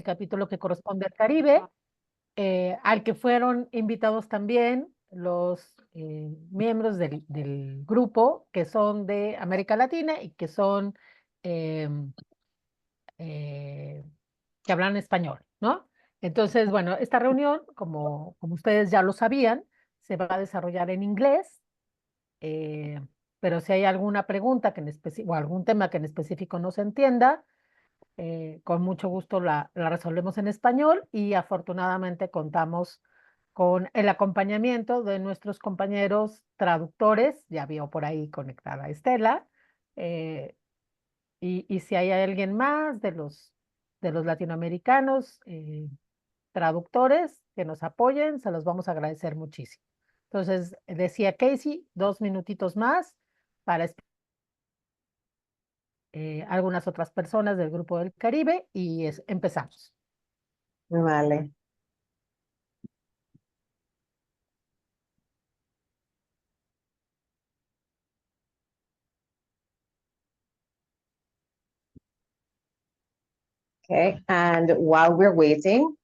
capítulo que corresponde al Caribe, al que fueron invitados también los miembros del grupo que son de América Latina y que son em, que hablan español, ¿no? Entonces, bueno, esta reunión, como ustedes ya lo sabían, se va a desarrollar en inglés, eh, pero si hay alguna pregunta o algún tema que en específico no se entienda, con mucho gusto la resolvemos en español y afortunadamente contamos con el acompañamiento de nuestros compañeros traductores, ya vio por ahí conectada a Estela, eh, y si hay alguien más de los latinoamericanos, traductores que nos apoyen, se los vamos a agradecer muchísimo. Entonces, decía Casey, 2 minutitos más para algunas otras personas del Grupo del Caribe y empezamos. Vale. Okay, and while we're waiting,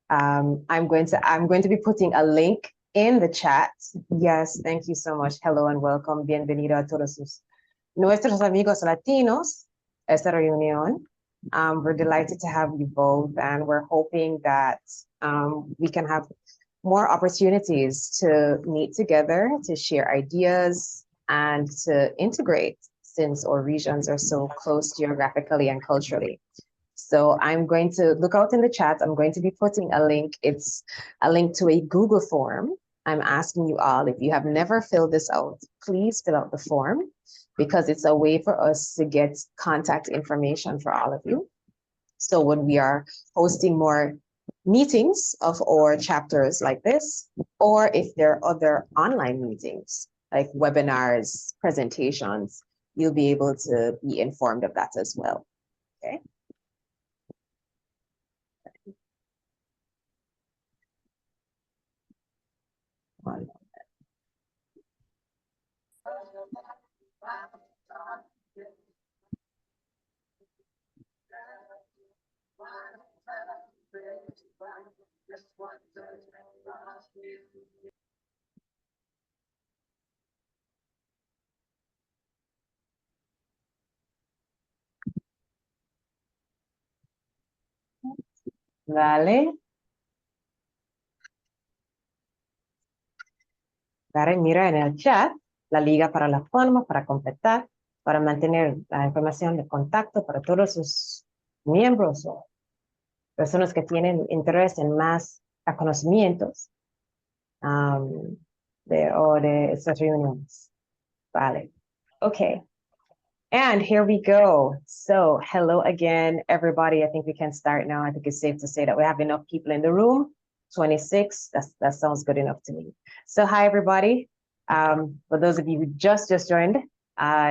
I'm going to be putting a link in the chat. Yes, thank you so much. Hello and welcome. Bienvenido a todos nuestros amigos latinos a esta reunión. We're delighted to have you both, and we're hoping that we can have more opportunities to meet together, to share ideas, and to integrate, since our regions are so close geographically and culturally. So I'm going to look out in the chat. I'm going to be putting a link. It's a link to a Google form. I'm asking you all, if you have never filled this out, please fill out the form, because it's a way for us to get contact information for all of you. So when we are hosting more meetings of our chapters like this, or if there are other online meetings, like webinars, presentations, you'll be able to be informed of that as well, okay? One moment. Vale. Dale, mira en el chat la liga para la forma, para completar, para mantener la información de contacto para todos sus miembros o personas que tienen interés en más conocimientos de estas reuniones. Vale. Okay. And here we go. So hello again, everybody. I think we can start now. I think it's safe to say that we have enough people in the room. 26, that sounds good enough to me. So hi, everybody. For those of you who just joined,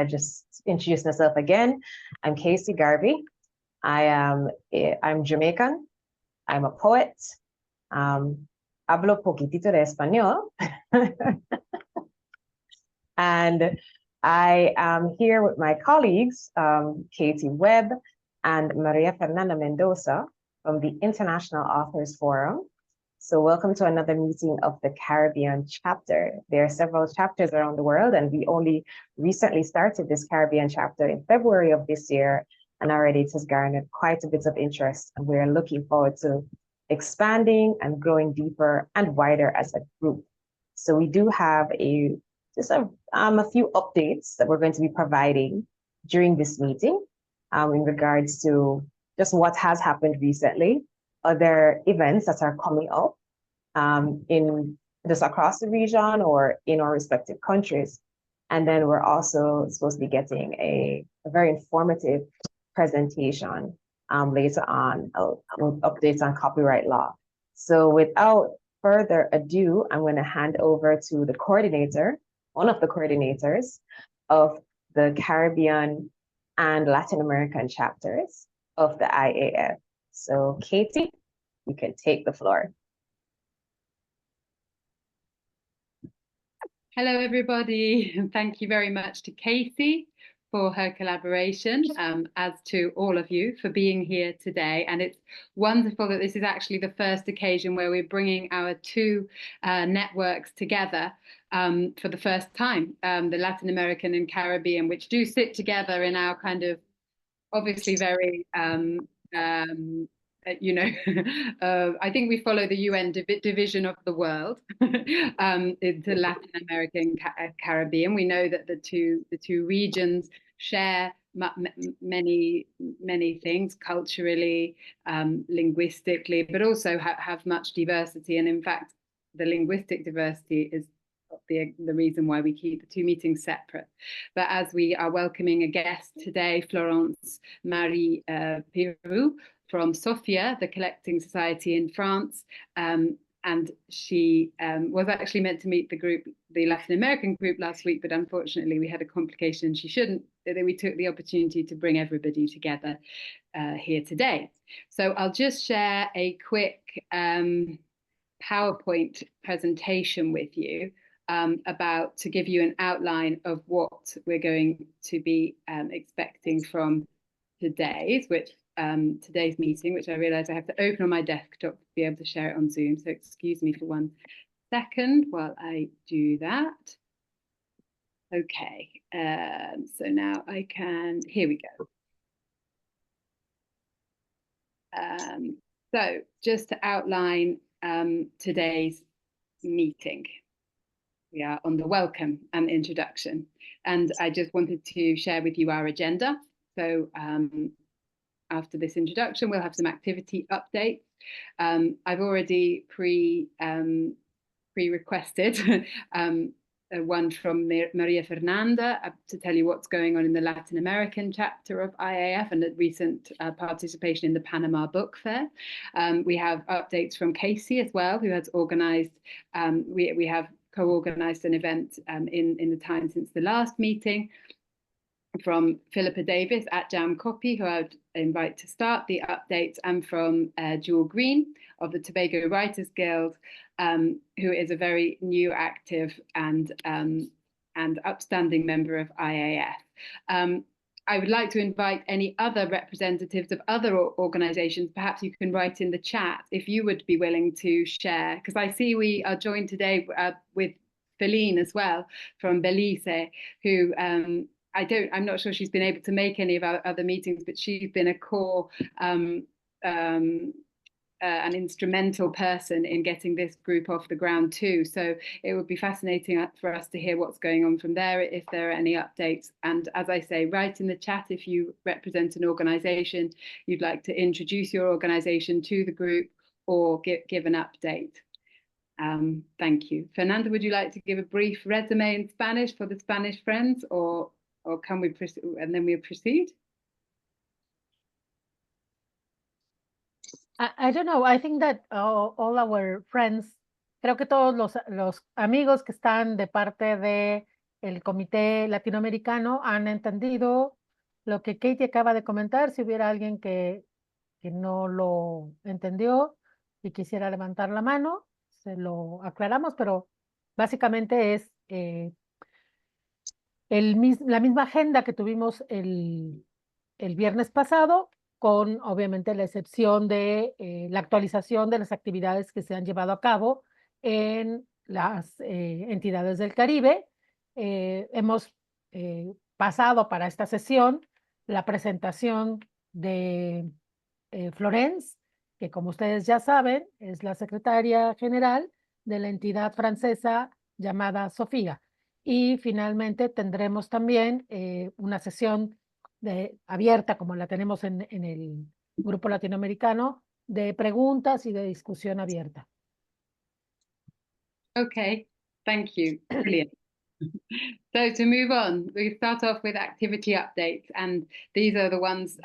just introduce myself again. I'm Casey Garvey. I'm Jamaican. I'm a poet. Hablo poquitito de español. And I am here with my colleagues, Katie Webb and Maria Fernanda Mendoza from the International Authors Forum. So welcome to another meeting of the Caribbean chapter. There are several chapters around the world, and we only recently started this Caribbean chapter in February of this year, and already it has garnered quite a bit of interest. And we're looking forward to expanding and growing deeper and wider as a group. So we do have a few updates that we're going to be providing during this meeting in regards to just what has happened recently, other events that are coming up in just across the region or in our respective countries. And then we're also supposed to be getting a very informative presentation later on with updates on copyright law. So without further ado, I'm going to hand over to the coordinator, one of the coordinators of the Caribbean and Latin American chapters of the IAF. So Katie, you can take the floor. Hello, everybody. Thank you very much to Casey for her collaboration, as to all of you for being here today. And it's wonderful that this is actually the first occasion where we're bringing our two networks together for the first time, the Latin American and Caribbean, which do sit together in our kind of obviously very you know, I think we follow the UN division of the world into Latin America and Caribbean. We know that the two regions share many things culturally, linguistically, but also have much diversity. And in fact, the linguistic diversity is the reason why we keep the two meetings separate. But as we are welcoming a guest today, Florence-Marie Piriou from SOFIA, the collecting society in France, and she was actually meant to meet the group, the Latin American group, last week, but unfortunately we had a complication. She shouldn't. We took the opportunity to bring everybody together here today. So I'll just share a quick PowerPoint presentation with you to give you an outline of what we're going to be expecting from today's meeting, which I realize I have to open on my desktop to be able to share it on Zoom. So excuse me for 1 second while I do that. Okay, so now I can, here we go. So just to outline today's meeting. We are on the welcome and introduction. And I just wanted to share with you our agenda. So after this introduction, we'll have some activity updates. I've already pre-requested one from Maria Fernanda to tell you what's going on in the Latin American chapter of IAF and the recent participation in the Panama Book Fair. We have updates from Casey as well, who has organized, we have co-organized an event in the time since the last meeting, from Philippa Davis at Jam Copy, who I would invite to start the updates, and from Jewel Green of the Tobago Writers Guild, who is a very new, active and upstanding member of IAF. I would like to invite any other representatives of other organizations. Perhaps you can write in the chat if you would be willing to share, because I see we are joined today with Feline as well from Belize, who I'm not sure she's been able to make any of our other meetings, but she's been a core an instrumental person in getting this group off the ground too. So it would be fascinating for us to hear what's going on from there, if there are any updates. And as I say, write in the chat if you represent an organization, you'd like to introduce your organization to the group or give an update. Thank you. Fernanda, would you like to give a brief resume in Spanish for the Spanish friends, or can we proceed and then we'll proceed? I don't know. I think that all our friends, creo que todos los amigos que están de parte de el Comité Latinoamericano han entendido lo que Katie acaba de comentar. Si hubiera alguien que no lo entendió y quisiera levantar la mano, se lo aclaramos, pero básicamente es la misma agenda que tuvimos el viernes pasado, con obviamente la excepción de la actualización de las actividades que se han llevado a cabo en las entidades del Caribe. Hemos pasado para esta sesión la presentación de Florence, que como ustedes ya saben, es la secretaria general de la entidad francesa llamada SOFIA. Y finalmente tendremos también una sesión abierta, como la tenemos en el grupo latinoamericano, de preguntas y de discusión abierta. Okay, thank you. Brilliant. So to move on, we start off with activity updates, and these are the ones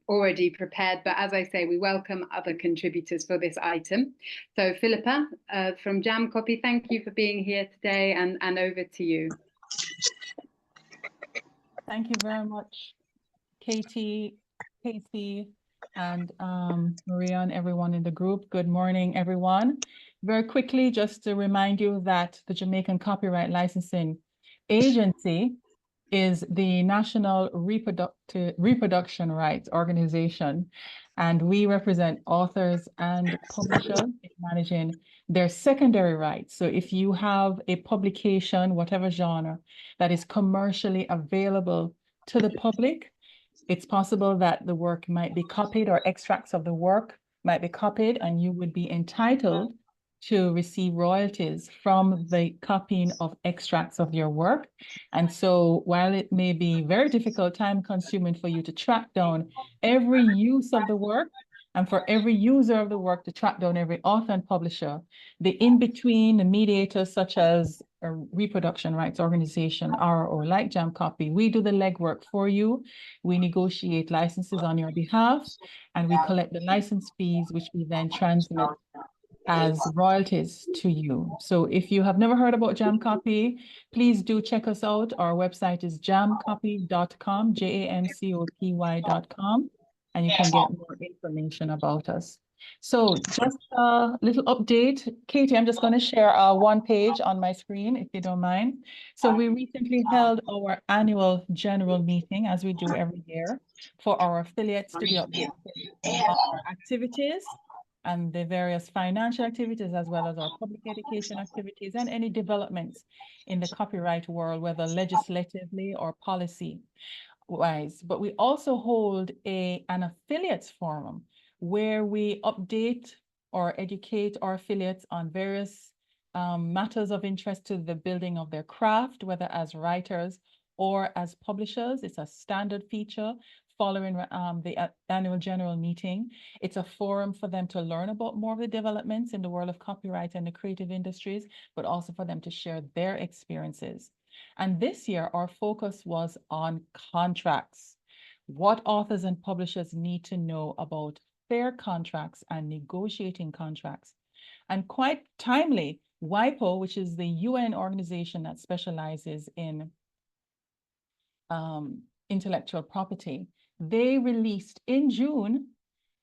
already prepared, but as I say, we welcome other contributors for this item. So Philippa from Jam Copy, thank you for being here today, and over to you. Thank you very much, Katie, Casey, and Maria, and everyone in the group. Good morning, everyone. Very quickly, just to remind you that the Jamaican Copyright Licensing Agency is the National Reproduction Rights Organization, and we represent authors and publishers in managing their secondary rights. So if you have a publication, whatever genre, that is commercially available to the public, it's possible that the work might be copied or extracts of the work might be copied, and you would be entitled to receive royalties from the copying of extracts of your work. And so while it may be very difficult, time consuming for you to track down every use of the work, and for every user of the work to track down every author and publisher, the in-between, the mediators such as a reproduction rights organization, RO, like Jam Copy, we do the legwork for you. We negotiate licenses on your behalf, and we collect the license fees, which we then transmit as royalties to you. So if you have never heard about Jam Copy, please do check us out. Our website is jamcopy.com, JAMCOPY.com, and you can get more information about us. So just a little update. Katie, I'm just going to share one page on my screen, if you don't mind. So we recently held our annual general meeting, as we do every year, for our affiliates to be updated on our activities and the various financial activities, as well as our public education activities and any developments in the copyright world, whether legislatively or policy-wise. But we also hold an affiliates forum where we update or educate our affiliates on various matters of interest to the building of their craft, whether as writers or as publishers. It's a standard feature following the annual general meeting. It's a forum for them to learn about more of the developments in the world of copyright and the creative industries, but also for them to share their experiences. And this year, our focus was on contracts. What authors and publishers need to know about fair contracts and negotiating contracts. And quite timely, WIPO, which is the UN organization that specializes in intellectual property, they released in June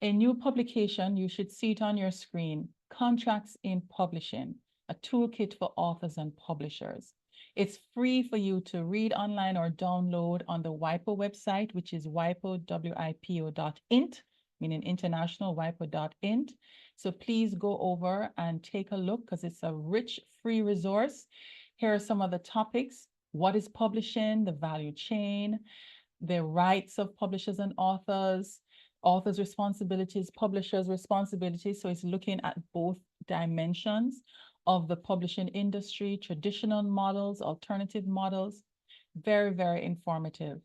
a new publication. You should see it on your screen, Contracts in Publishing, a toolkit for authors and publishers. It's free for you to read online or download on the WIPO website, which is wipo.int, meaning international, wipo.int. So please go over and take a look, because it's a rich free resource. Here are some of the topics: what is publishing, the value chain, the rights of publishers and authors, authors' responsibilities, publishers' responsibilities. So it's looking at both dimensions of the publishing industry, traditional models, alternative models. Very, very informative.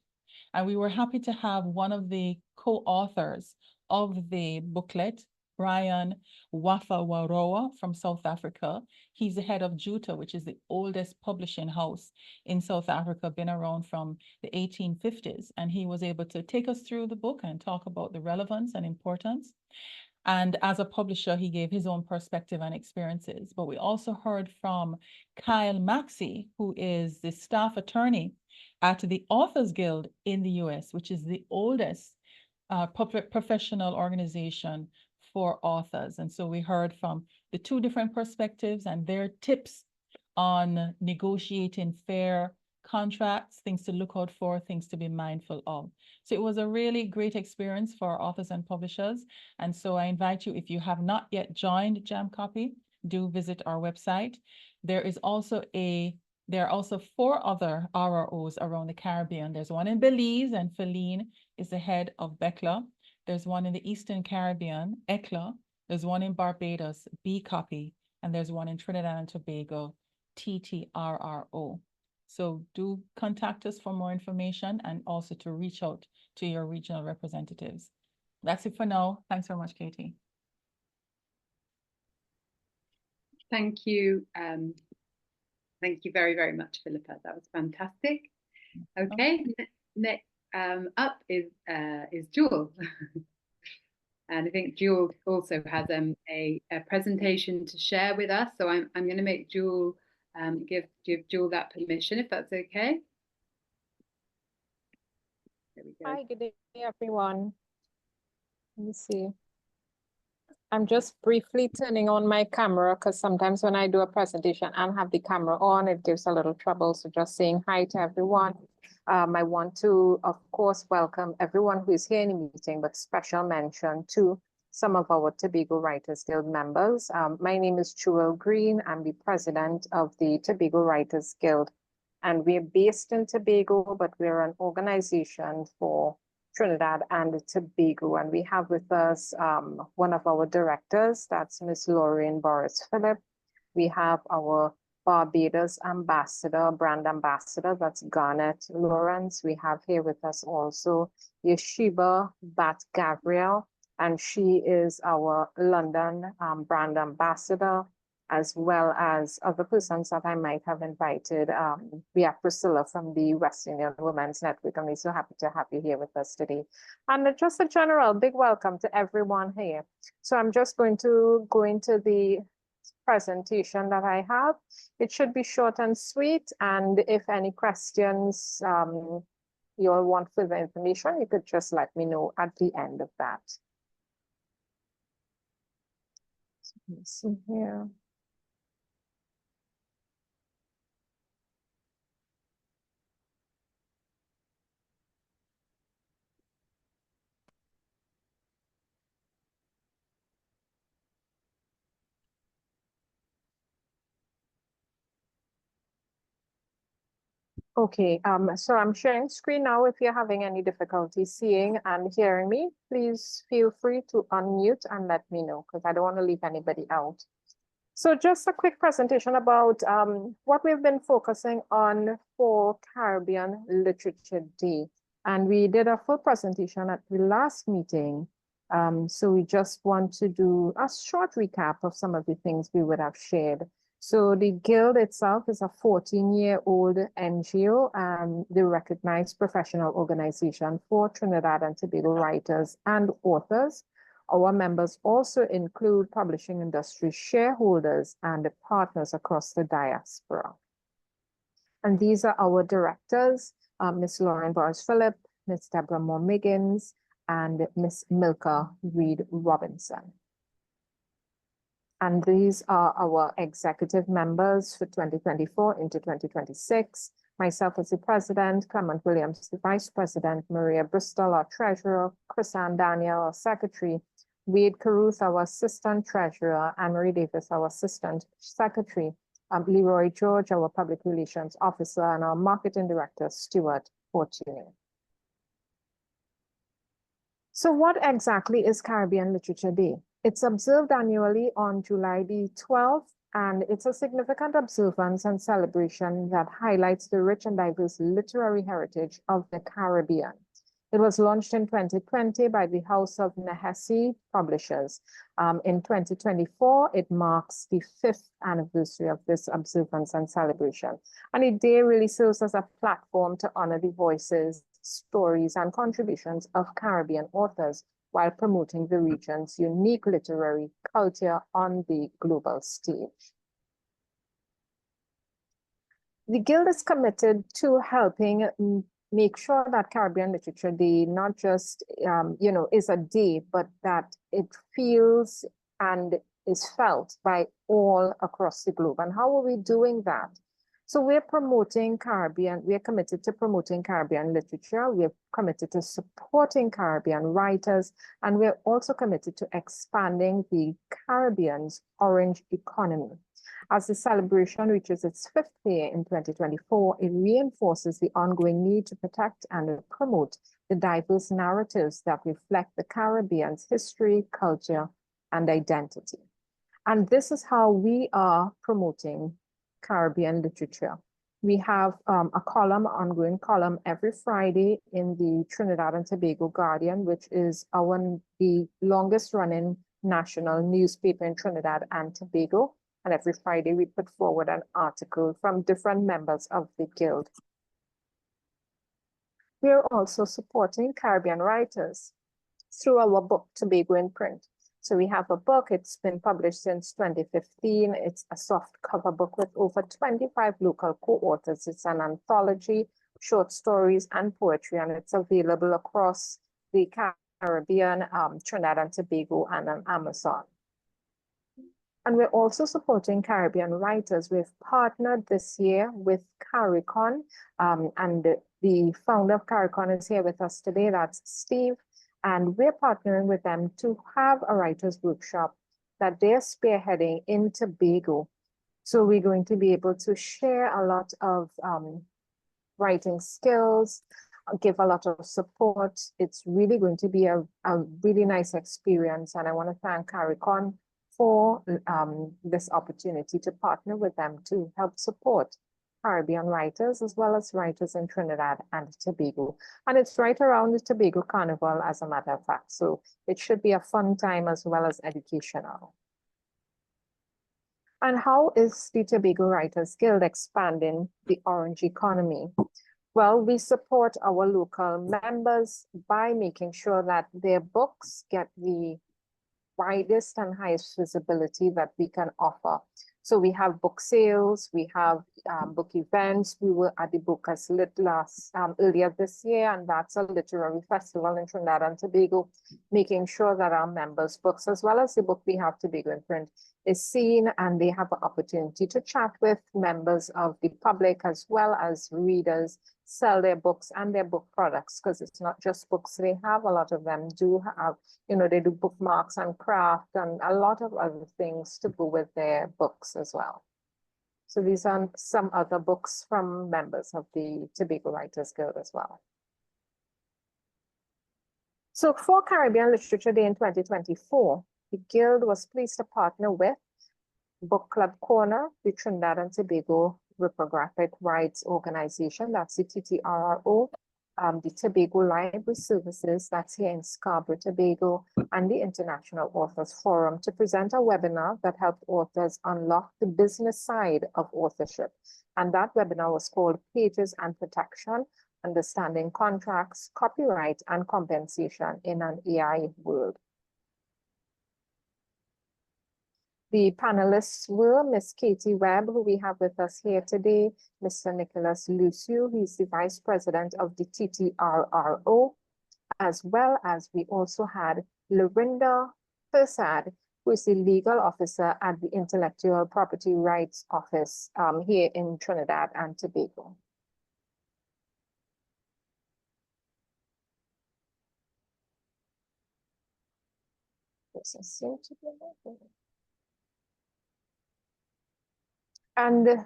And we were happy to have one of the co-authors of the booklet, Brian Wafa-Waroa from South Africa. He's the head of Juta, which is the oldest publishing house in South Africa, been around from the 1850s. And he was able to take us through the book and talk about the relevance and importance. And as a publisher, he gave his own perspective and experiences. But we also heard from Kyle Maxey, who is the staff attorney at the Authors Guild in the US, which is the oldest professional organization for authors. And so we heard from the two different perspectives and their tips on negotiating fair contracts, things to look out for, things to be mindful of. So it was a really great experience for authors and publishers. And so I invite you, if you have not yet joined Jam Copy, do visit our website. There are also 4 other RROs around the Caribbean. There's one in Belize, and Feline is the head of BECLA. There's one in the Eastern Caribbean, ECLA. There's one in Barbados, B Copy, and there's one in Trinidad and Tobago, TTRRO. So do contact us for more information and also to reach out to your regional representatives. That's it for now. Thanks very much, Katie. Thank you. Thank you very, very much, Philippa. That was fantastic. Okay, next up is Jewel. And I think Jewel also has a presentation to share with us. So I'm going to make Jewel give Jewel that permission, if that's okay. There we go. Hi, good day, everyone. Let me see. I'm just briefly turning on my camera because sometimes when I do a presentation and have the camera on, it gives a little trouble. So just saying hi to everyone. I want to, of course, welcome everyone who is here in the meeting, but special mention to some of our Tobago Writers Guild members. My name is Jewel Green. I'm the president of the Tobago Writers Guild, and we're based in Tobago, but we're an organization for Trinidad and Tobago. And we have with us one of our directors, that's Miss Lorraine Boris-Philip. We have our Barbados ambassador, brand ambassador, that's Garnet Lawrence. We have here with us also Yeshiba Bat Gabriel, and she is our London brand ambassador, as well as other persons that I might have invited. We have Priscilla from the West Indian Women's Network, and we're so happy to have you here with us today. And just a general big welcome to everyone here. So I'm just going to go into the presentation that I have. It should be short and sweet, and if any questions you all want further information, you could just let me know at the end of that. So let's see here. Okay, so I'm sharing screen now. If you're having any difficulty seeing and hearing me, please feel free to unmute and let me know, because I don't want to leave anybody out. So just a quick presentation about what we've been focusing on for Caribbean Literature Day. And we did a full presentation at the last meeting. So we just want to do a short recap of some of the things we would have shared. So the Guild itself is a 14-year-old NGO, the recognized professional organization for Trinidad and Tobago writers and authors. Our members also include publishing industry shareholders and partners across the diaspora. And these are our directors, Ms. Lauren Boris-Philip, Ms. Deborah Moore-Miggins, and Ms. Milka Reed-Robinson. And these are our executive members for 2024 into 2026. Myself as the president, Clement Williams, the vice president, Maria Bristol, our treasurer, Chrisanne Daniel, our secretary, Wade Caruth, our assistant treasurer, Anne-Marie Davis, our assistant secretary, Leroy George, our public relations officer, and our marketing director, Stuart Fortuny. So what exactly is Caribbean Literature Day? It's observed annually on July the 12th, and it's a significant observance and celebration that highlights the rich and diverse literary heritage of the Caribbean. It was launched in 2020 by the House of Nehesi Publishers. In 2024, it marks the 5th anniversary of this observance and celebration. And the day really serves as a platform to honor the voices, stories, and contributions of Caribbean authors, while promoting the region's unique literary culture on the global stage. The Guild is committed to helping make sure that Caribbean Literature Day not just, is a day, but that it feels and is felt by all across the globe. And how are we doing that? So we're promoting Caribbean, we're committed to promoting Caribbean literature, we're committed to supporting Caribbean writers, and we're also committed to expanding the Caribbean's orange economy. As the celebration reaches its 5th year in 2024, it reinforces the ongoing need to protect and promote the diverse narratives that reflect the Caribbean's history, culture, and identity. And this is how we are promoting Caribbean literature. We have a column, ongoing column every Friday in the Trinidad and Tobago Guardian, which is the longest running national newspaper in Trinidad and Tobago. And every Friday we put forward an article from different members of the Guild. We are also supporting Caribbean writers through our book, Tobago in Print. So we have a book, it's been published since 2015. It's a soft cover book with over 25 local co-authors. It's an anthology, short stories and poetry, and it's available across the Caribbean, Trinidad and Tobago, and on Amazon. And we're also supporting Caribbean writers. We've partnered this year with CARICON, and the founder of CARICON is here with us today, that's Steve. And we're partnering with them to have a writer's workshop that they're spearheading in Tobago. So we're going to be able to share a lot of writing skills, give a lot of support. It's really going to be a really nice experience. And I want to thank CARICON for this opportunity to partner with them to help support Caribbean writers as well as writers in Trinidad and Tobago. And it's right around the Tobago Carnival, as a matter of fact. So it should be a fun time as well as educational. And how is the Tobago Writers Guild expanding the orange economy? Well, we support our local members by making sure that their books get the widest and highest visibility that we can offer. So we have book sales, we have book events. We were at the Booker's Lit earlier this year, and that's a literary festival in Trinidad and Tobago, making sure that our members' books, as well as the book we have, Tobago in Print, is seen, and they have an opportunity to chat with members of the public as well as readers, sell their books and their book products, because it's not just books they have. A lot of them do have, they do bookmarks and craft and a lot of other things to go with their books as well. So these are some other books from members of the Tobago Writers Guild as well. So for Caribbean Literature Day in 2024, the Guild was pleased to partner with Book Club Corner, the Trinidad and Tobago Reprographic Rights Organization, that's the TTRRO, the Tobago Library Services, that's here in Scarborough, Tobago, and the International Authors Forum to present a webinar that helped authors unlock the business side of authorship. And that webinar was called Pages and Protection, Understanding Contracts, Copyright, and Compensation in an AI World. The panelists were Ms. Katie Webb, who we have with us here today, Mr. Nicholas Luciu, he's the Vice President of the TTRRO, as well as we also had Lorinda Persad, who is the Legal Officer at the Intellectual Property Rights Office here in Trinidad and Tobago. And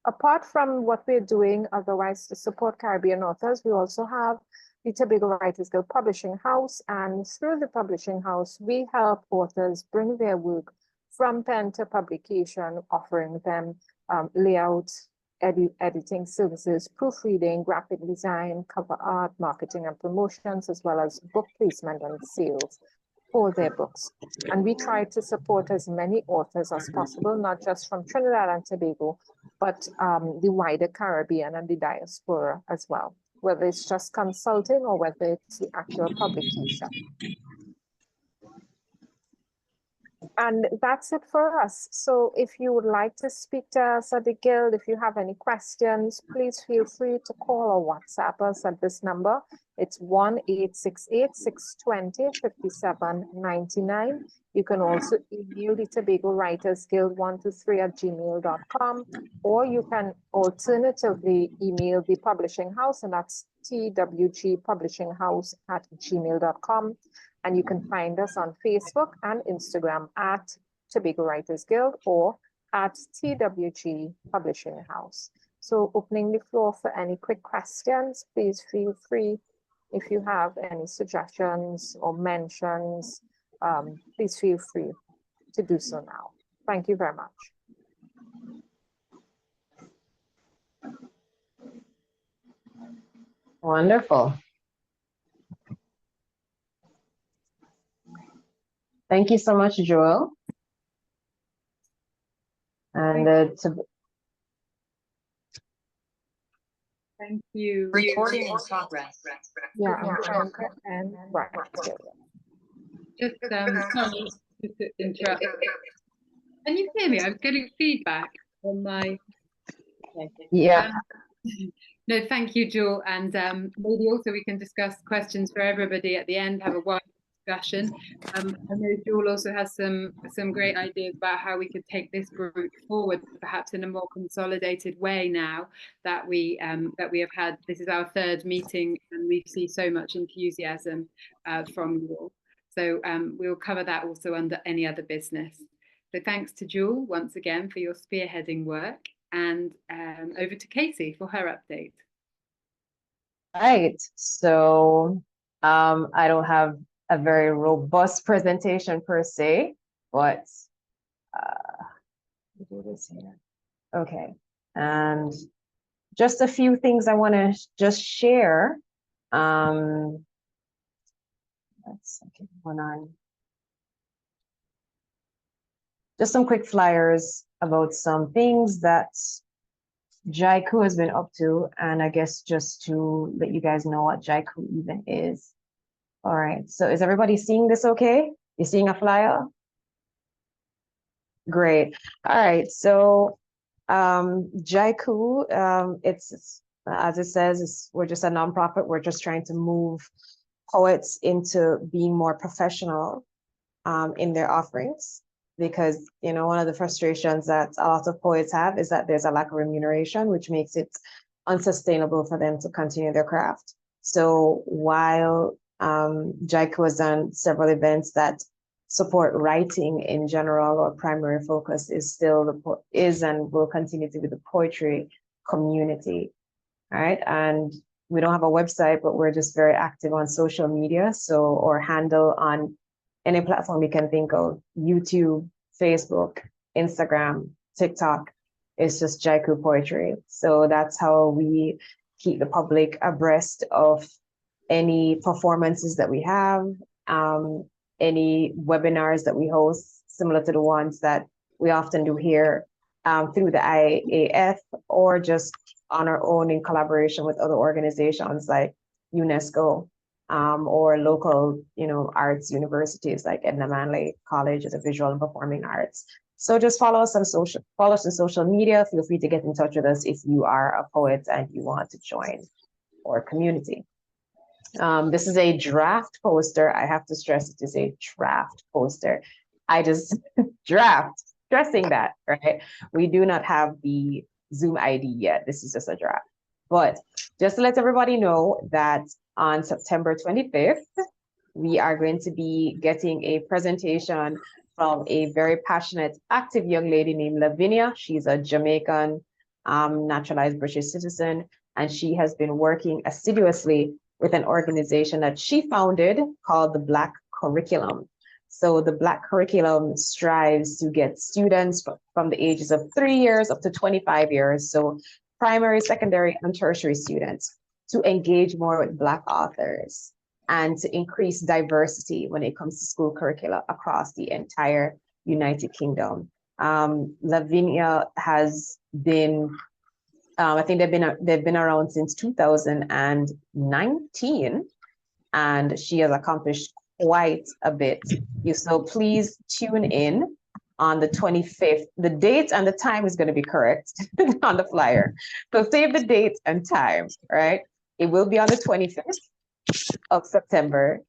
apart from what we're doing otherwise to support Caribbean authors, we also have the Tobago Writers Guild Publishing House. And through the publishing house, we help authors bring their work from pen to publication, offering them layout, editing services, proofreading, graphic design, cover art, marketing and promotions, as well as book placement and sales for their books. And we try to support as many authors as possible, not just from Trinidad and Tobago, but the wider Caribbean and the diaspora as well, whether it's just consulting or whether it's the actual publication. And that's it for us. So if you would like to speak to us at the Guild, if you have any questions, please feel free to call or WhatsApp us at this number. It's 1-868-620-5799. You can also email the Tobago Writers Guild 123@gmail.com, or you can alternatively email the publishing house, and that's twgpublishinghouse@gmail.com. And you can find us on Facebook and Instagram at Tobago Writers Guild or at TWG Publishing House. So opening the floor for any quick questions, please feel free. If you have any suggestions or mentions, please feel free to do so now. Thank you very much. Wonderful. Thank you so much, Joel. And Thank you. Recording in progress. Yeah, I'm trying to end right. Just to interrupt. Can you hear me? I was getting feedback on my. yeah. No, thank you, Joel. And maybe also we can discuss questions for everybody at the end, have a wide discussion. I know Jewel also has some great ideas about how we could take this group forward, perhaps in a more consolidated way now that we have had. This is our third meeting, and we see so much enthusiasm from you all. So we'll cover that also under any other business. So thanks to Jewel once again for your spearheading work, and over to Casey for her update. Right. So I don't have a very robust presentation per se, but do this here. Okay. And just a few things I want to just share. Let's okay, hold on. Just some quick flyers about some things that JICU has been up to, and I guess just to let you guys know what JICU even is. All right, so is everybody seeing this okay? You seeing a flyer? Great. All right, so JICU, it's as it says, we're just a nonprofit. We're just trying to move poets into being more professional in their offerings. Because, you know, one of the frustrations that a lot of poets have is that there's a lack of remuneration, which makes it unsustainable for them to continue their craft. So while JICU has done several events that support writing in general, our primary focus is still and will continue to be the poetry community. All right. And we don't have a website, but we're just very active on social media. So our handle on any platform you can think of, YouTube, Facebook, Instagram, TikTok, it's just JICU Poetry. So that's how we keep the public abreast of any performances that we have, any webinars that we host, similar to the ones that we often do here through the IAF, or just on our own in collaboration with other organizations like UNESCO. Or local, you know, arts universities like Edna Manley College of the Visual and Performing Arts. So just follow us on social media. Feel free to get in touch with us if you are a poet and you want to join our community. This is a draft poster. I have to stress it is a draft poster. I just draft, stressing that, right? We do not have the Zoom ID yet. This is just a draft. But just to let everybody know that on September 25th, we are going to be getting a presentation from a very passionate, active young lady named Lavinia. She's a Jamaican naturalized British citizen, and she has been working assiduously with an organization that she founded called the Black Curriculum. So the Black Curriculum strives to get students from the ages of 3 years up to 25 years, so primary, secondary, and tertiary students, to engage more with Black authors and to increase diversity when it comes to school curricula across the entire United Kingdom. Lavinia has been, I think they've been around since 2019, and she has accomplished quite a bit. So please tune in on the 25th. The date and the time is going to be correct on the flyer. So save the date and time, right? It will be on the 25th of September,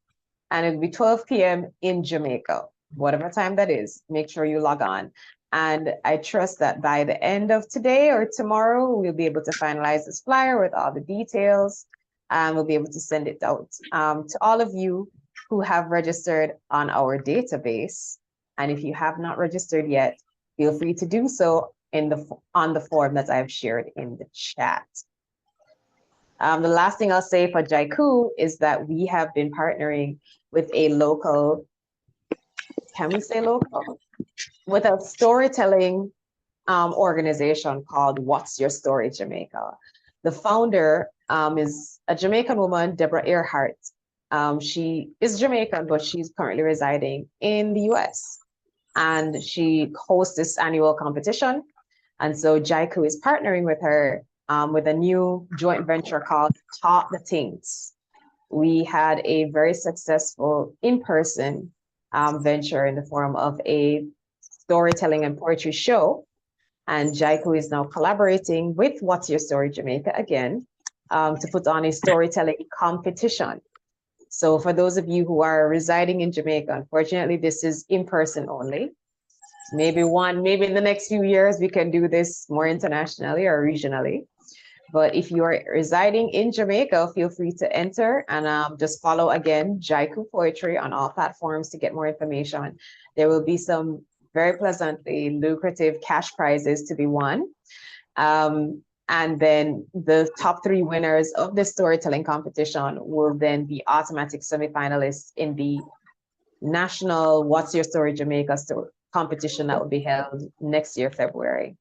and it'll be 12 p.m. in Jamaica, whatever time that is. Make sure you log on. And I trust that by the end of today or tomorrow, we'll be able to finalize this flyer with all the details, and we'll be able to send it out to all of you who have registered on our database. And if you have not registered yet, feel free to do so on the form that I've shared in the chat. The last thing I'll say for JICU is that we have been partnering with a local, can we say local? With a storytelling organization called What's Your Story Jamaica. The founder is a Jamaican woman, Deborah Earhart. She is Jamaican, but she's currently residing in the US. And she hosts this annual competition. And so JICU is partnering with her with a new joint venture called Talk the Things. We had a very successful in-person venture in the form of a storytelling and poetry show. And JICU is now collaborating with What's Your Story Jamaica again to put on a storytelling competition. So for those of you who are residing in Jamaica, unfortunately, this is in person only. Maybe in the next few years, we can do this more internationally or regionally. But if you're residing in Jamaica, feel free to enter and just follow again Jaiku Poetry on all platforms to get more information. There will be some very pleasantly lucrative cash prizes to be won. And then the top 3 winners of the storytelling competition will then be automatic semifinalists in the national What's Your Story Jamaica competition that will be held next year, February.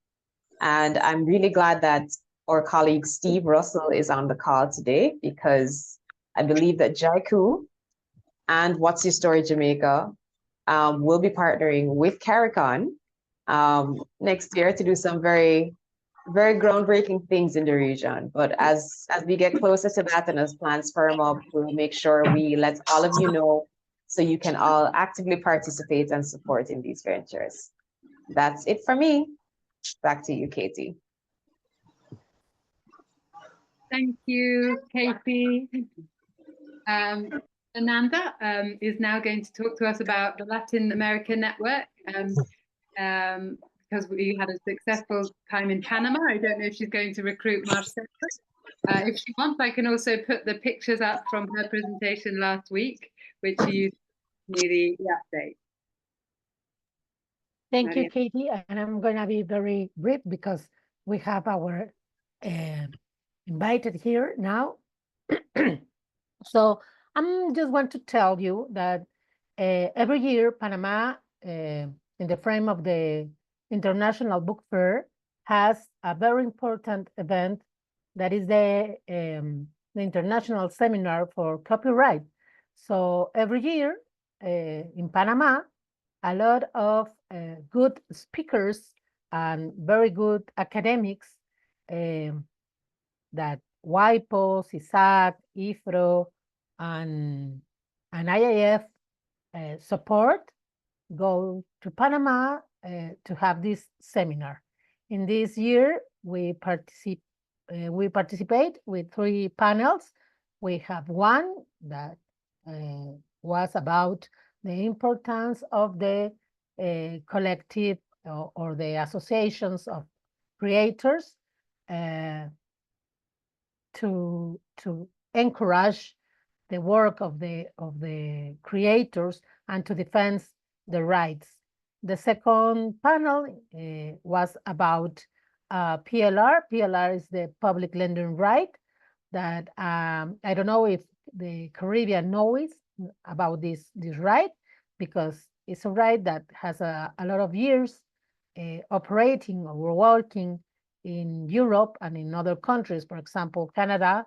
And I'm really glad that our colleague Steve Russell is on the call today, because I believe that Jaiku and What's Your Story Jamaica will be partnering with CARICON next year to do some very, very groundbreaking things in the region. But as we get closer to that and as plans firm up, we'll make sure we let all of you know so you can all actively participate and support in these ventures. That's it for me. Back to you, Katie. Thank you, Katie. Ananda is now going to talk to us about the Latin America Network, because we had a successful time in Panama. I don't know if she's going to recruit Marcelo. If she wants, I can also put the pictures up from her presentation last week, which she used near the update. Thank you, Katie. And I'm going to be very brief because we have our invited here now. So I'm just want to tell you that every year Panama, in the frame of the International Book Fair, has a very important event that is the International Seminar for Copyright. So every year in Panama, a lot of good speakers and very good academics that WIPO, CISAC, IFRO, and IAF support go to Panama to have this seminar. In this year, we participate with 3 panels. We have one that was about the importance of the collective or the associations of creators to encourage the work of the creators and to defend the rights. The second panel was about PLR. PLR is the public lending right that I don't know if the Caribbean knows about this right, because it's a right that has a lot of years operating or working in Europe and in other countries, for example, Canada,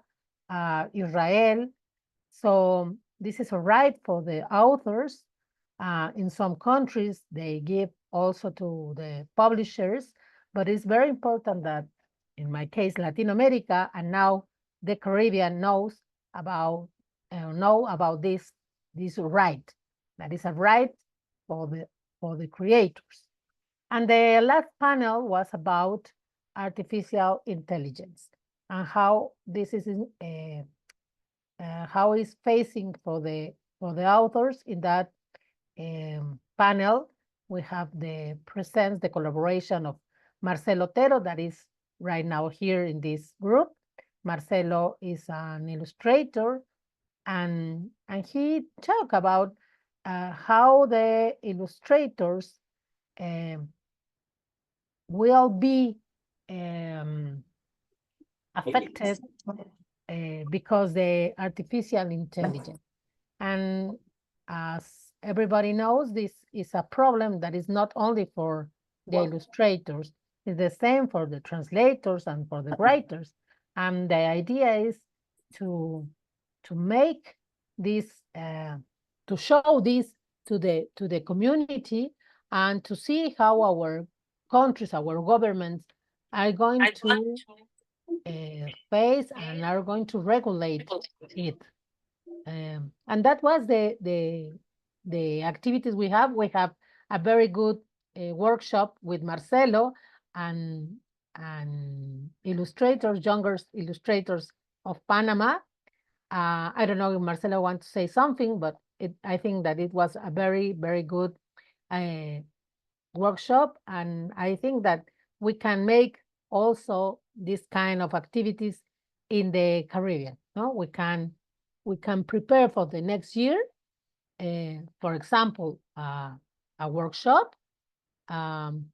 Israel. So this is a right for the authors. In some countries, they give also to the publishers, but it's very important that, in my case, Latin America, and now the Caribbean know about this right. That is a right for the creators. And the last panel was about artificial intelligence and how this is how is facing for the authors. In that panel, we have the collaboration of Marcelo Otero, that is right now here in this group. Marcelo is an illustrator, and he talked about how the illustrators will be affected because the artificial intelligence. And as everybody knows, this is a problem that is not only for the illustrators, it's the same for the translators and for the writers. And the idea is to make this, to show this to the community and to see how our countries, our governments are going to face and are going to regulate it. And that was the activities we have. We have a very good workshop with Marcelo and illustrators, younger illustrators of Panama. I don't know if Marcelo wants to say something, but I think that it was a very, very good workshop. And I think that we can make also this kind of activities in the Caribbean. No, we can prepare for the next year. For example, a workshop, and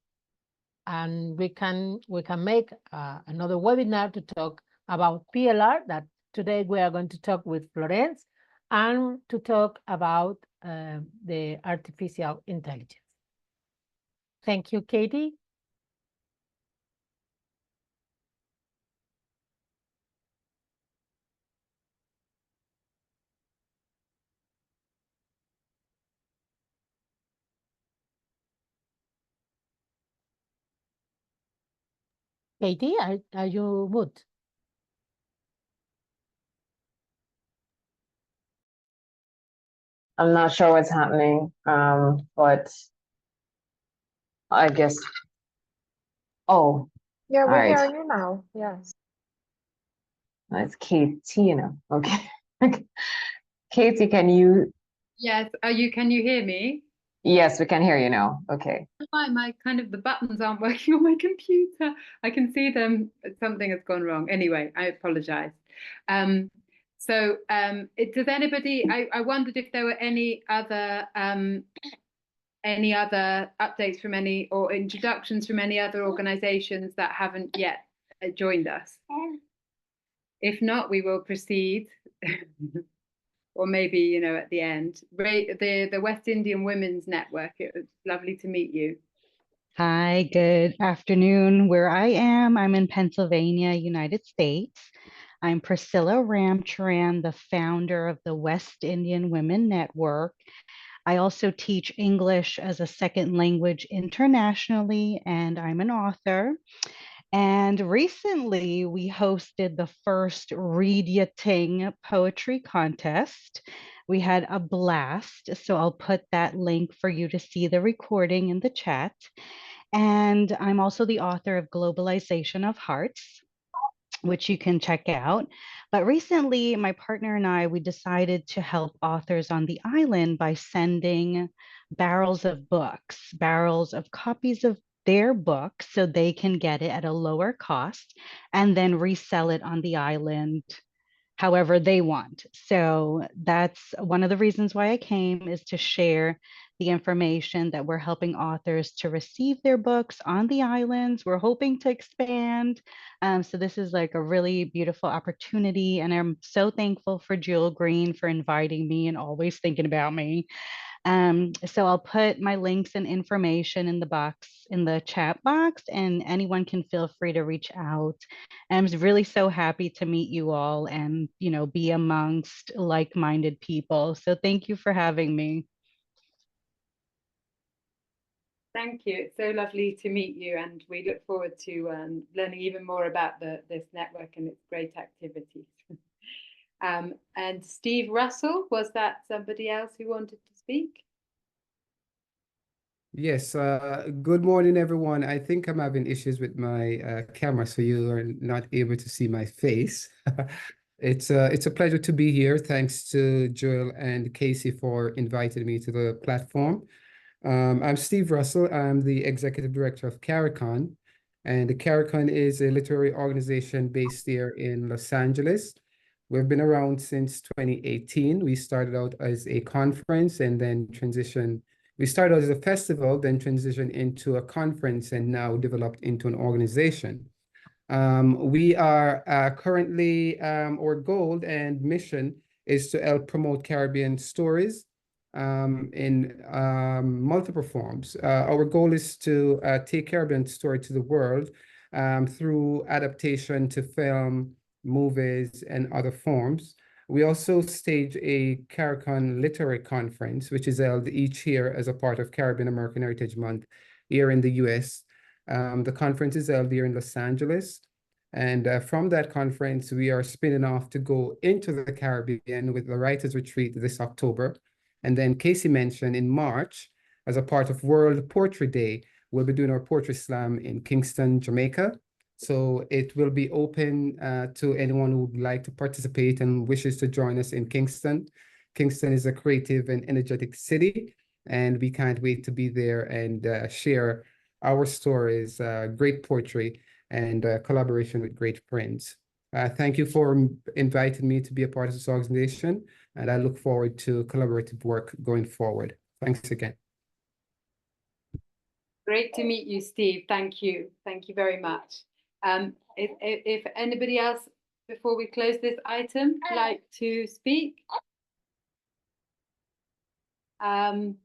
we can make another webinar to talk about PLR. That today we are going to talk with Florence, and to talk about the artificial intelligence. Thank you, Katie. Katie, are you mute? I'm not sure what's happening, but I guess, oh. Yeah, we're all right. hearing you now, yes. That's Katie, you know, okay. Katie, can you? Yes, can you hear me? Yes, we can hear you now, okay. My the buttons aren't working on my computer. I can see them, but something has gone wrong. Anyway, I apologize. Does anybody, I wondered if there were any other updates from or introductions from any other organizations that haven't yet joined us. If not, we will proceed. Or maybe, at the end. The West Indian Women's Network, it was lovely to meet you. Hi, good afternoon. Where I am, I'm in Pennsylvania, United States. I'm Priscilla Ramcharan, the founder of the West Indian Women Network. I also teach English as a second language internationally, and I'm an author. And recently we hosted the first Read Ya Ting poetry contest. We had a blast. So I'll put that link for you to see the recording in the chat. And I'm also the author of Globalization of Hearts, which you can check out. But recently, my partner and I, we decided to help authors on the island by sending barrels of books, barrels of copies of their book so they can get it at a lower cost and then resell it on the island however they want. So that's one of the reasons why I came, is to share the information that we're helping authors to receive their books on the islands. We're hoping to expand. So this is like a really beautiful opportunity. And I'm so thankful for Jewel Green for inviting me and always thinking about me. So I'll put my links and information in the chat box, and anyone can feel free to reach out. I'm really so happy to meet you all and, be amongst like-minded people. So thank you for having me. Thank you. It's so lovely to meet you, and we look forward to learning even more about this network and its great activities. And Steve Russell, was that somebody else who wanted to speak? Yes, good morning, everyone. I think I'm having issues with my camera, so you are not able to see my face. It's a pleasure to be here. Thanks to Joel and Casey for inviting me to the platform. I'm Steve Russell. I'm the Executive Director of CARICON, and the CARICON is a literary organization based here in Los Angeles. We've been around since 2018. We started out as a conference and then transitioned. We started out as a festival, then transitioned into a conference, and now developed into an organization. We are currently, our goal and mission is to help promote Caribbean stories in multiple forms. Our goal is to take Caribbean story to the world through adaptation to film, movies, and other forms. We also stage a CARICON Literary Conference, which is held each year as a part of Caribbean American Heritage Month here in the US. The conference is held here in Los Angeles. And from that conference, we are spinning off to go into the Caribbean with the Writers Retreat this October. And then Casey mentioned in March, as a part of World Poetry Day, we'll be doing our Poetry Slam in Kingston, Jamaica. So it will be open to anyone who would like to participate and wishes to join us in Kingston. Kingston is a creative and energetic city, and we can't wait to be there and share our stories, great poetry, and collaboration with great friends. Thank you for inviting me to be a part of this organization, and I look forward to collaborative work going forward. Thanks again. Great to meet you, Steve. Thank you. Thank you very much. If anybody else, before we close this item, like to speak? In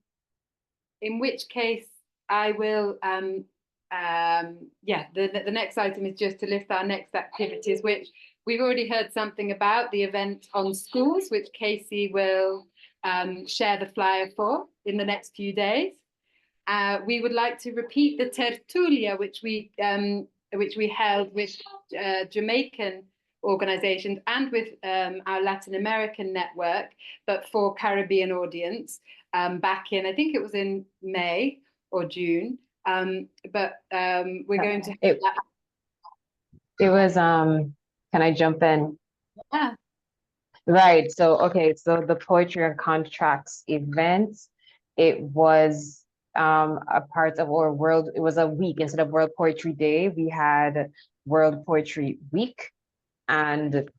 which case, I will, yeah, the next item is just to list our next activities, which we've already heard something about, the event on schools, which Casey will share the flyer for in the next few days. We would like to repeat the tertulia, which we held with Jamaican organizations and with our Latin American network, but for Caribbean audience back in, I think it was in May or June. But we're going to. It was, can I jump in? Yeah. Right. So, okay. So the Poetry and Contracts event, it was a part of our world. It was a week instead of World Poetry Day. We had World Poetry Week, and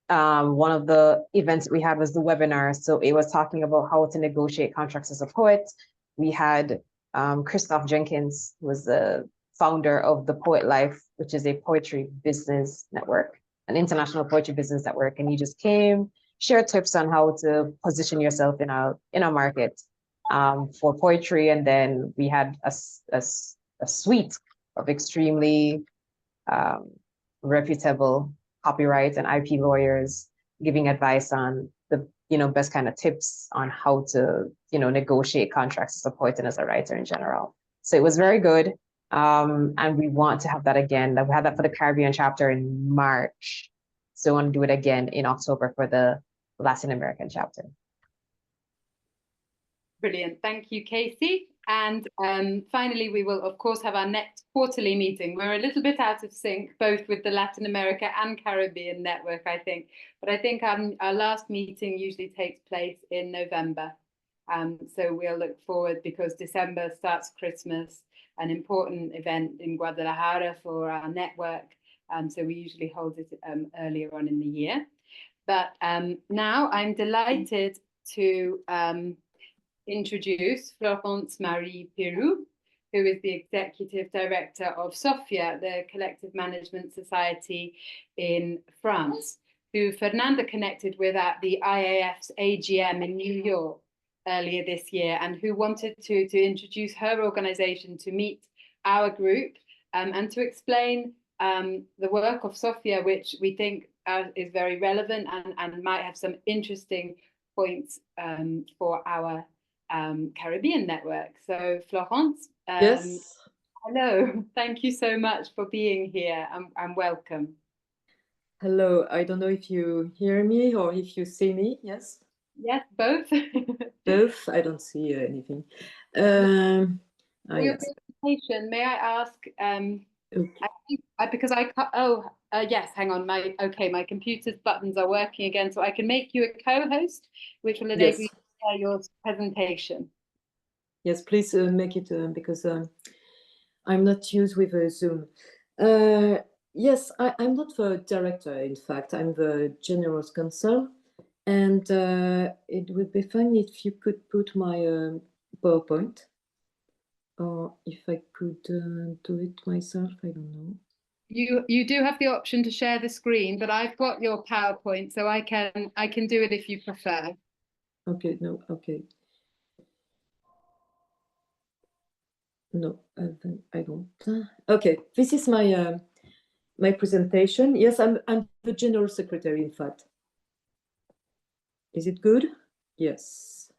one of the events we had was the webinar. So it was talking about how to negotiate contracts as a poet. We had Christoph Jenkins, who was the founder of the Poet Life, which is a poetry business network, an international poetry business network, and he just came, shared tips on how to position yourself in a market for poetry. And then we had a suite of extremely reputable copyright and IP lawyers giving advice on the best kind of tips on how to negotiate contracts as a poet and as a writer in general. So it was very good, and we want to have that again. We had that for the Caribbean chapter in March, so we want to do it again in October for the Latin American chapter. Brilliant. Thank you, Casey. And finally, we will, of course, have our next quarterly meeting. We're a little bit out of sync, both with the Latin America and Caribbean network, I think. But I think our last meeting usually takes place in November. So we'll look forward, because December starts Christmas, an important event in Guadalajara for our network. So we usually hold it earlier on in the year. But now I'm delighted to introduce Florence-Marie Piriou, who is the Executive Director of SOFIA, the Collective Management Society in France, who Fernanda connected with at the IAF's AGM in New York earlier this year, and who wanted to introduce her organization to meet our group and to explain the work of SOFIA, which we think is very relevant and might have some interesting points for our Caribbean network. So Florence, yes. Hello, thank you so much for being here, and welcome. Hello, I don't know if you hear me or if you see me. Yes? Yes, both. Both, I don't see anything. For your Yes. presentation, may I ask, Okay. because I can't, yes, hang on, my computer's buttons are working again, so I can make you a co-host, which will enable you to share your presentation. Yes, please make it, because I'm not used with Zoom. Yes, I'm not the director, in fact, I'm the general counsel, and it would be fine if you could put my PowerPoint, or if I could do it myself, I don't know. You do have the option to share the screen, but I've got your PowerPoint, so I can do it if you prefer. Okay, no, okay. No, I don't. Okay, this is my my presentation. Yes, I'm the General Secretary, in fact. Is it good? Yes.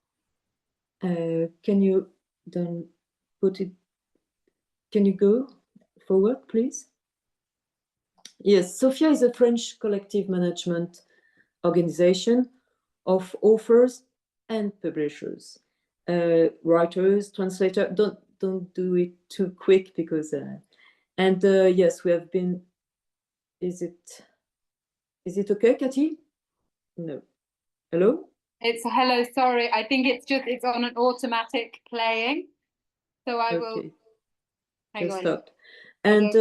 Can you then put it? Can you go forward, please? Yes, SOFIA is a French collective management organization of authors and publishers, writers, translators. Don't do it too quick, because And yes, we have been, is it okay, Cathy? No. Hello? It's hello, sorry. I think it's on an automatic playing. So I will hang on. Stopped. And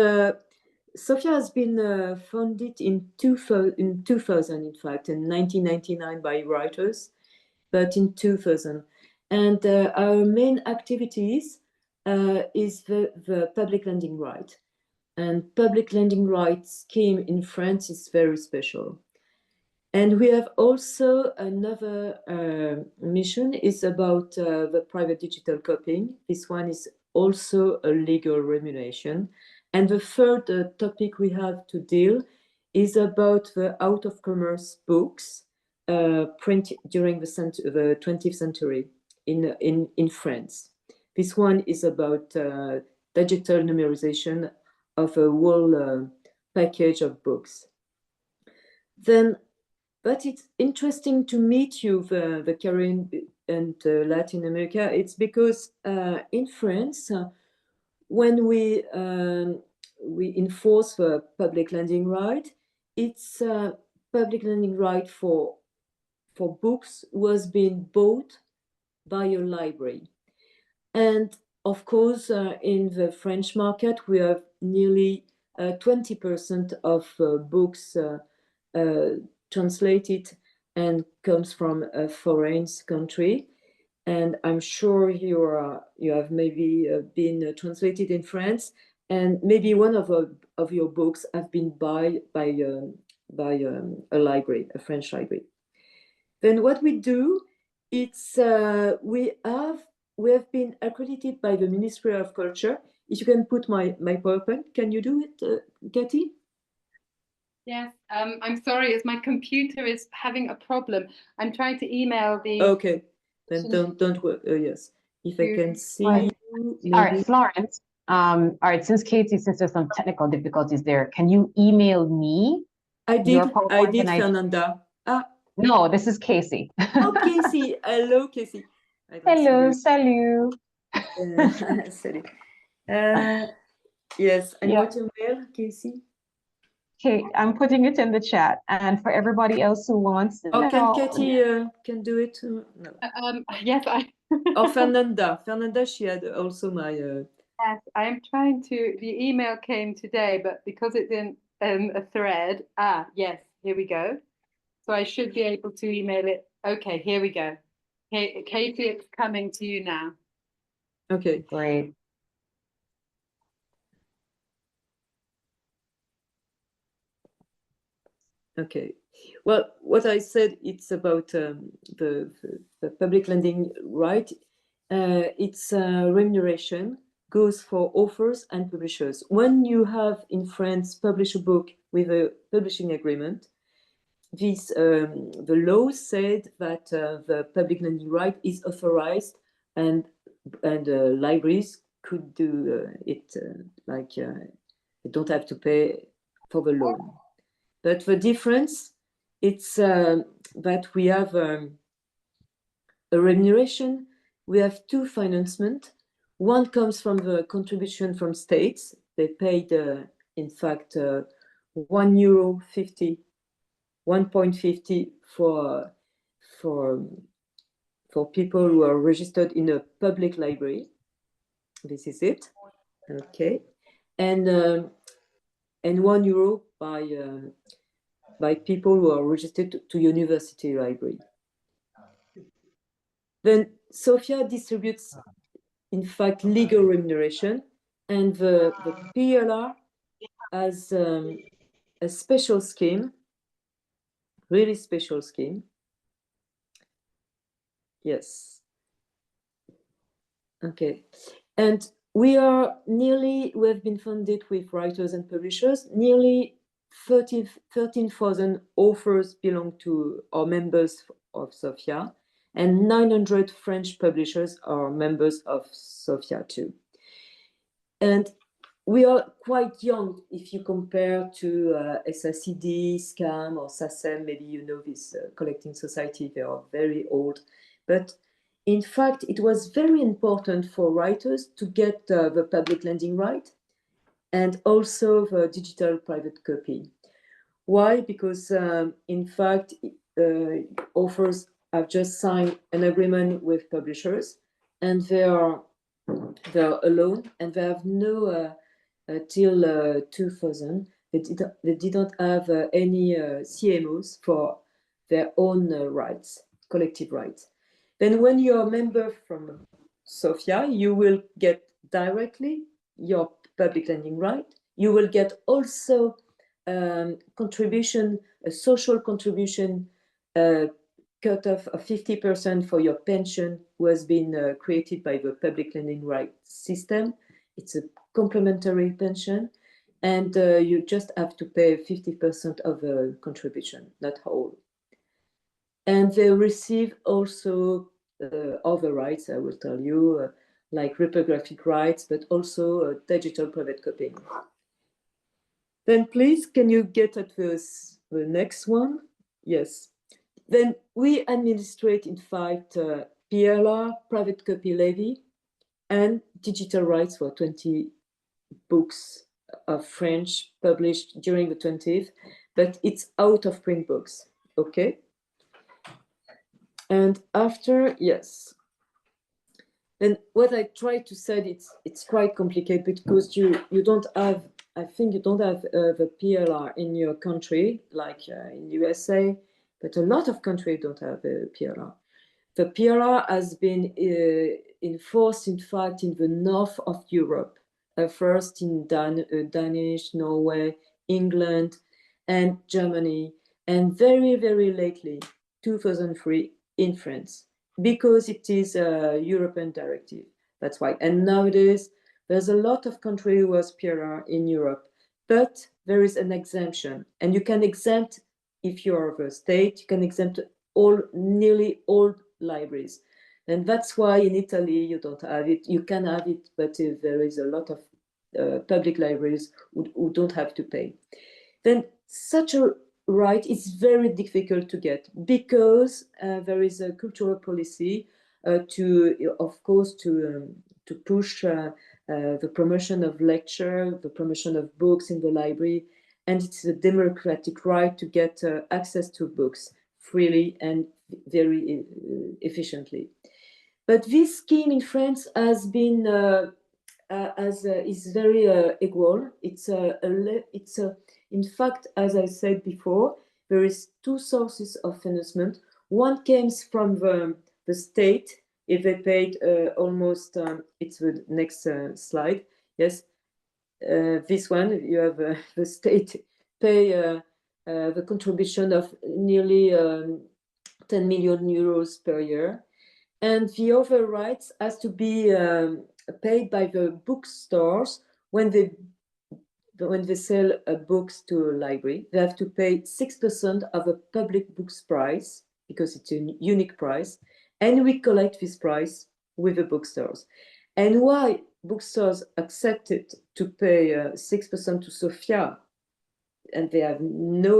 SOFIA has been founded in 2000, in fact, in 1999 by writers, but in 2000. And our main activities is the public lending right. And public lending rights scheme in France is very special. And we have also another mission is about the private digital copying. This one is also a legal remuneration. And the third topic we have to deal is about the out-of-commerce books print during the 20th century in France. This one is about digital numerization of a whole package of books. Then, but it's interesting to meet you, the Caribbean and Latin America. It's because in France, when we enforce the public lending right, it's public lending right for books was being bought by a library. And of course, in the French market, we have nearly 20% of books translated and comes from a foreign country. And I'm sure you have maybe been translated in France, and maybe one of your books have been by a library, a French library. Then what we do, it's we have been accredited by the Ministry of Culture. If you can put my PowerPoint, can you do it, Cathy? Yes, I'm sorry, as my computer is having a problem. I'm trying to email the. Okay, then don't work. Yes, if I can see. Right. You, All right, Florence. All right, since there's some technical difficulties there, can you email me? I did, Fernanda. No, this is Casey. Oh, Casey. Hello, Casey. Hello, salut. Salut. Yes, and what's your mail, Casey? Okay, I'm putting it in the chat, and for everybody else who wants to know. Can Cathy can do it? No. Yes, Or Fernanda. Fernanda, she had also my. Yes, I am trying to. The email came today, but because it's in a thread. Yes, here we go. So I should be able to email it. Okay, here we go. Hey, Katie, it's coming to you now. Okay, great. Okay. Well, what I said, it's about the public lending right. Its remuneration goes for authors and publishers. When you have in France published a book with a publishing agreement, this the law said that the public lending right is authorized, and libraries could do it they don't have to pay for the loan. But the difference, it's that we have a remuneration. We have two financement. One comes from the contribution from states. They paid, in fact, €1.50 for people who are registered in a public library. This is it. Okay, and €1 by people who are registered to university library. Then SOFIA distributes, in fact, legal remuneration, and the PLR has a special scheme, really special scheme. Yes. Okay, and we have been funded with writers and publishers. Nearly 13,000 authors belong to or members of SOFIA, and 900 French publishers are members of SOFIA too. And we are quite young if you compare to SACD, SCAM, or SACEM. Maybe you know this collecting society. They are very old. But in fact, it was very important for writers to get the public lending right. and also the digital private copy. Why? Because in fact, authors have just signed an agreement with publishers, and they're alone, and they have no till 2000. They didn't have any CMOs for their own rights, collective rights. Then when you're a member from SOFIA, you will get directly your public lending right. You will get also contribution, a social contribution cut off of 50% for your pension, who has been created by the public lending right system. It's a complementary pension, and you just have to pay 50% of the contribution, not whole. And they receive also other rights, I will tell you, like reprographic rights, but also digital private copying. Then please, can you get at the next one? Yes. Then we administrate, in fact, PLR, private copy levy, and digital rights for 20 books of French published during the 20th, but it's out of print books, okay? And after, yes. Then what I try to say, it's quite complicated because you don't have, I think you don't have the PLR in your country, like in USA, but a lot of countries don't have the PLR. The PLR has been enforced, in fact, in the north of Europe, first in Danish, Norway, England, and Germany, and very, very lately, 2003, in France, because it is a European directive. That's why. And nowadays, there's a lot of countries who has PLR in Europe, but there is an exemption, and you can exempt, if you're of a state, you can exempt nearly all libraries. And that's why in Italy you don't have it. You can have it, but there is a lot of public libraries who don't have to pay. Then such a right is very difficult to get because there is a cultural policy of course, to push the promotion of lecture, the promotion of books in the library, and it's a democratic right to get access to books freely and very efficiently. But this scheme in France has been is very equal. It's in fact, as I said before, there is two sources of financement. One comes from the state. If they paid almost, it's the next slide. Yes, this one, you have the state pay the contribution of nearly 10 million euros per year. And the other rights has to be paid by the bookstores when they sell books to a library. They have to pay 6% of a public books price because it's a unique price, and we collect this price with the bookstores. And why bookstores accepted to pay 6% to SOFIA, and they have they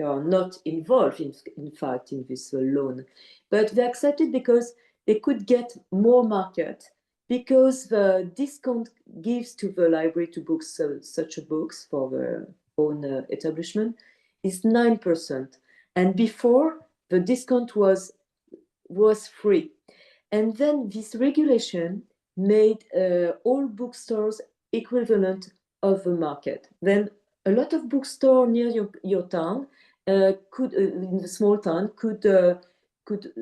are not involved in fact in this loan, but they accepted because they could get more market, because the discount gives to the library to books such books for their own establishment is 9%, and before the discount was free. And then this regulation made all bookstores equivalent of the market. Then a lot of bookstores near your town could, in the small town, could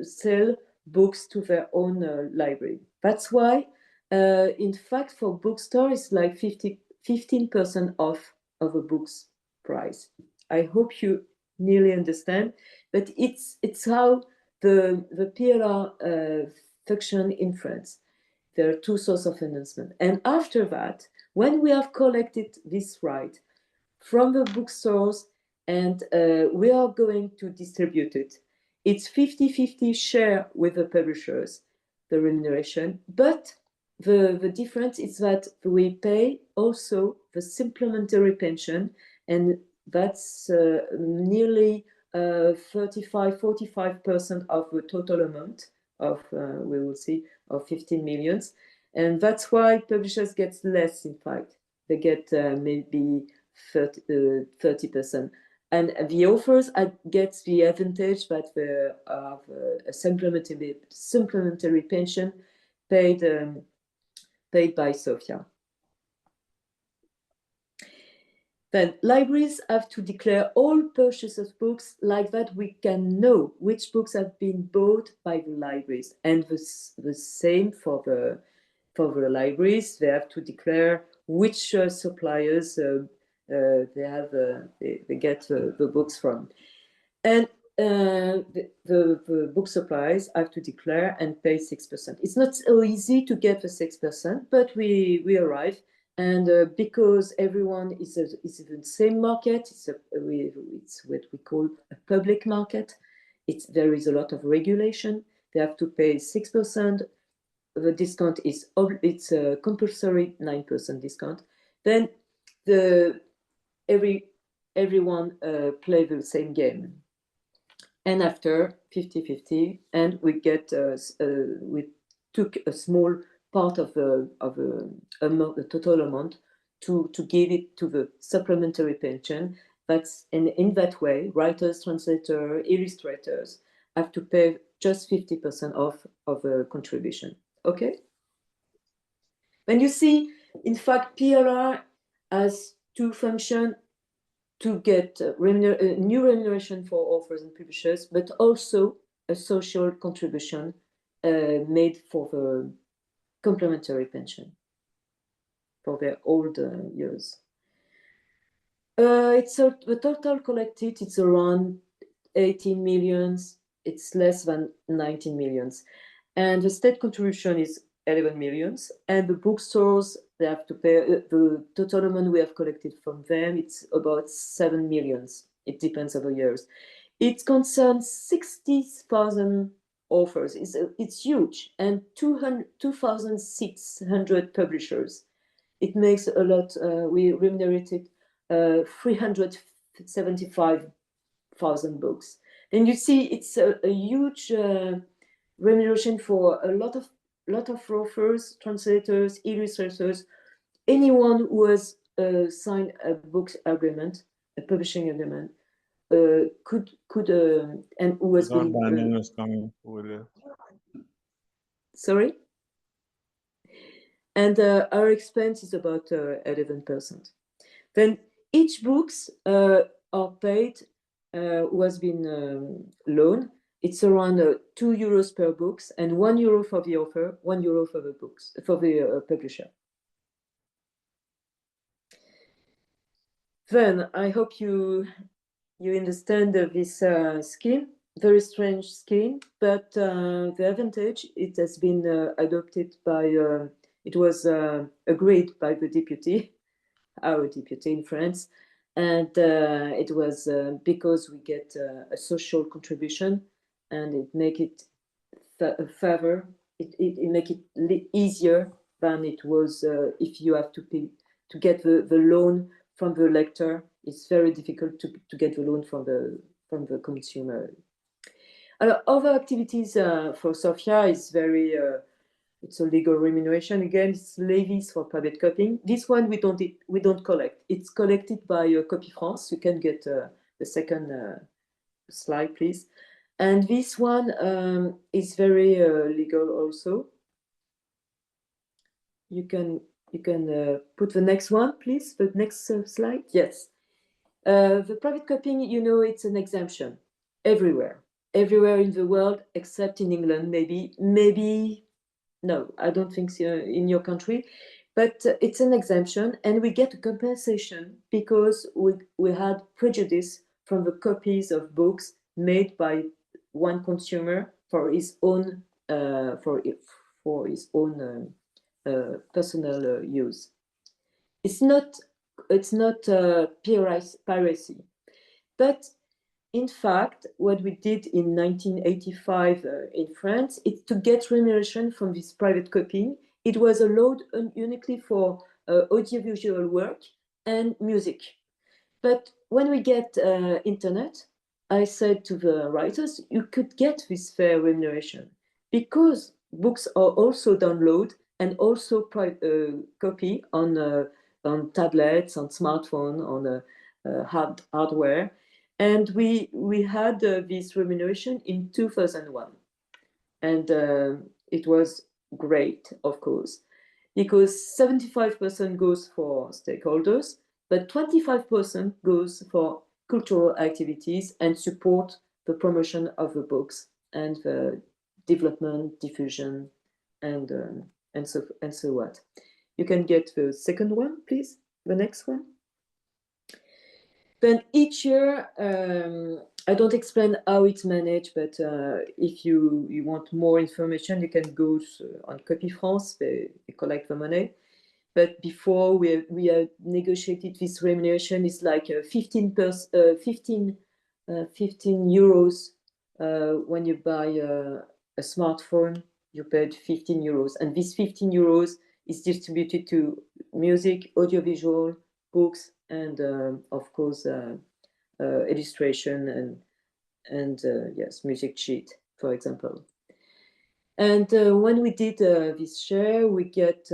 sell books to their own library. That's why, in fact, for bookstore, it's like 15% off of a book's price. I hope you nearly understand, but it's how the PLR function in France. There are two sources of financement. And after that, when we have collected this right from the bookstores and we are going to distribute it, it's 50-50 share with the publishers, the remuneration. But the difference is that we pay also the supplementary pension, and that's nearly 35-45% of the total amount of, we will see, of 15 millions. And that's why publishers get less, in fact. they get maybe 30%. And the authors get the advantage that they have a supplementary pension paid by SOFIA. Then libraries have to declare all purchase of books, like that we can know which books have been bought by the libraries. And the same for the libraries, they have to declare which suppliers they get the books from. And the book suppliers have to declare and pay 6%. It's not so easy to get the 6%, but we arrive. And because everyone is in the same market, it's what we call a public market. There is a lot of regulation. They have to pay 6%. The discount is a compulsory 9% discount. Then everyone play the same game. And after 50-50, and we took a small part of the total amount to give it to the supplementary pension. In that way, writers, translators, illustrators have to pay just 50% off of the contribution. Okay. When you see, in fact, PLR has two functions: to get new remuneration for authors and publishers, but also a social contribution made for the complementary pension for their old years. The total collected, it's around 18 millions. It's less than 19 millions. And the state contribution is 11 millions. And the bookstores, they have to pay the total amount we have collected from them. It's about 7 millions. It depends on the years. It concerns 60,000 authors. It's huge, and 2,600 publishers. It makes a lot. We remunerated 375,000 books. And you see, it's a huge remuneration for a lot of authors, translators, illustrators, anyone who has signed a book agreement, a publishing agreement, could and who has been. Daniel is coming. Sorry. And our expense is about 11%. Then each books are paid who has been loaned. It's around €2 per books and €1 for the author, €1 for the books for the publisher. Then I hope you understand this scheme. Very strange scheme, but the advantage, it has been adopted by. It was agreed by the deputy, our deputy in France, and it was because we get a social contribution. And it make it favor. It make it easier than it was if you have to pay to get the loan from the lector. It's very difficult to get the loan from the consumer. Other activities for SOFIA is very. It's a legal remuneration. Again, it's levies for private copying. This one we don't collect. It's collected by Copy France. You can get the second slide, please. And this one is very legal also. You can put the next one, please. The next slide. Yes. The private copying, it's an exemption everywhere in the world, except in England, maybe. No, I don't think so in your country, but it's an exemption, and we get a compensation because we had prejudice from the copies of books made by one consumer for his own personal use. It's not piracy, but in fact, what we did in 1985 in France is to get remuneration from this private copying. It was allowed uniquely for audiovisual work and music. But when we get internet, I said to the writers, you could get this fair remuneration because books are also downloaded and also copy on on tablets, on smartphone, on hardware. And we had this remuneration in 2001. And it was great, of course, because 75% goes for stakeholders, but 25% goes for cultural activities and support the promotion of the books and the development, diffusion, and so what. You can get the second one, please, the next one. Then each year, I don't explain how it's managed, but if you want more information, you can go on Copy France, they collect the money. But before we have negotiated this remuneration, it's like 15 euros when you buy a smartphone, you paid 15 euros. And this 15 euros is distributed to music, audiovisual, books, and of course, illustration and yes, music sheet, for example. And when we did this share, we get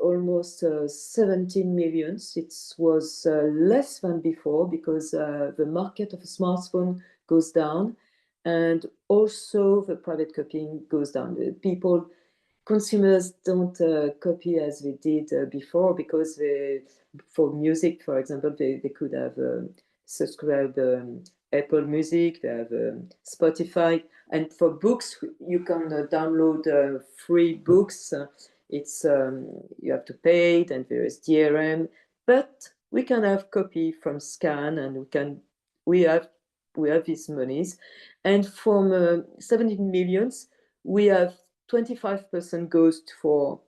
almost 17 million. It was less than before because the market of a smartphone goes down, and also the private copying goes down. Consumers don't copy as they did before because for music, for example, they could have subscribed Apple Music, they have Spotify, and for books you can download free books. It's you have to pay it, and there is DRM, but we can have copy from scan, and we have these monies, and from 17 millions we have 25% goes for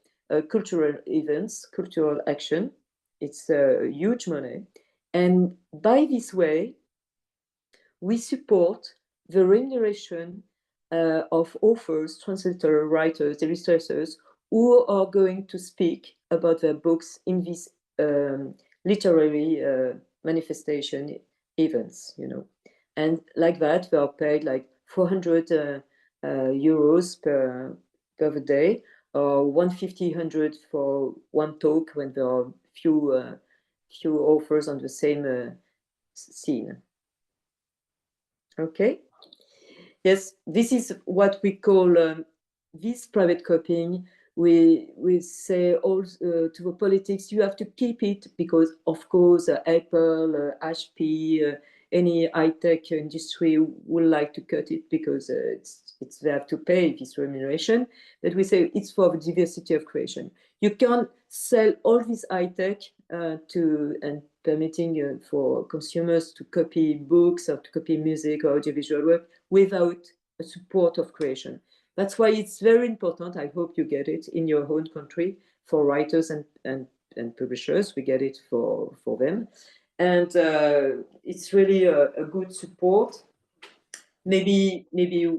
cultural events, cultural action. It's huge money, and by this way we support the remuneration of authors, translators, writers, illustrators who are going to speak about their books in these literary manifestation events, you know. And like that, they are paid like 400 euros per day, or 150 for one talk when there are few authors on the same scene. Okay. Yes, this is what we call this private copying. We say all to the politics, you have to keep it because, of course, Apple, HP, any high-tech industry would like to cut it because they have to pay this remuneration. But we say it's for the diversity of creation. You can't sell all this high-tech and permitting for consumers to copy books or to copy music or audiovisual work without a support of creation. That's why it's very important. I hope you get it in your own country for writers and publishers. We get it for them. And it's really a good support. Maybe we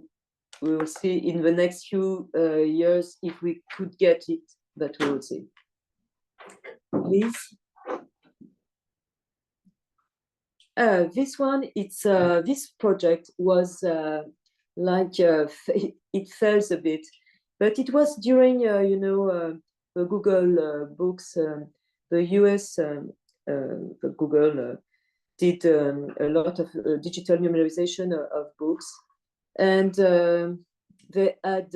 will see in the next few years if we could get it, but we will see. Please. This one, it's this project was like it fails a bit, but it was during the Google Books, the US the Google did a lot of digital numerization of books, and they had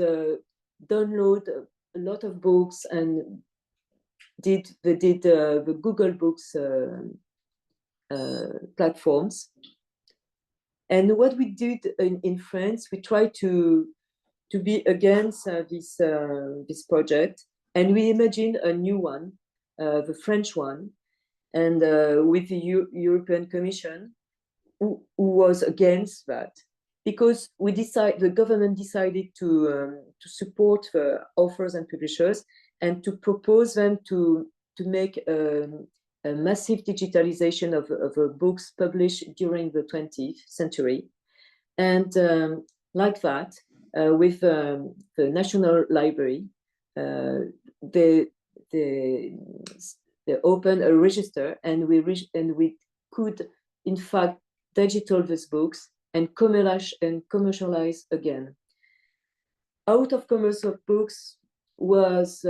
download a lot of books and they did the Google Books platforms. And what we did in France, we tried to be against this project, and we imagined a new one, the French one, and with the European Commission, who was against that, because the government decided to support the authors and publishers and to propose them to make a massive digitalization of books published during the 20th century. And like that, with the National Library, they opened a register, and we could, in fact, digital these books and commercialize again. Out of commerce of books was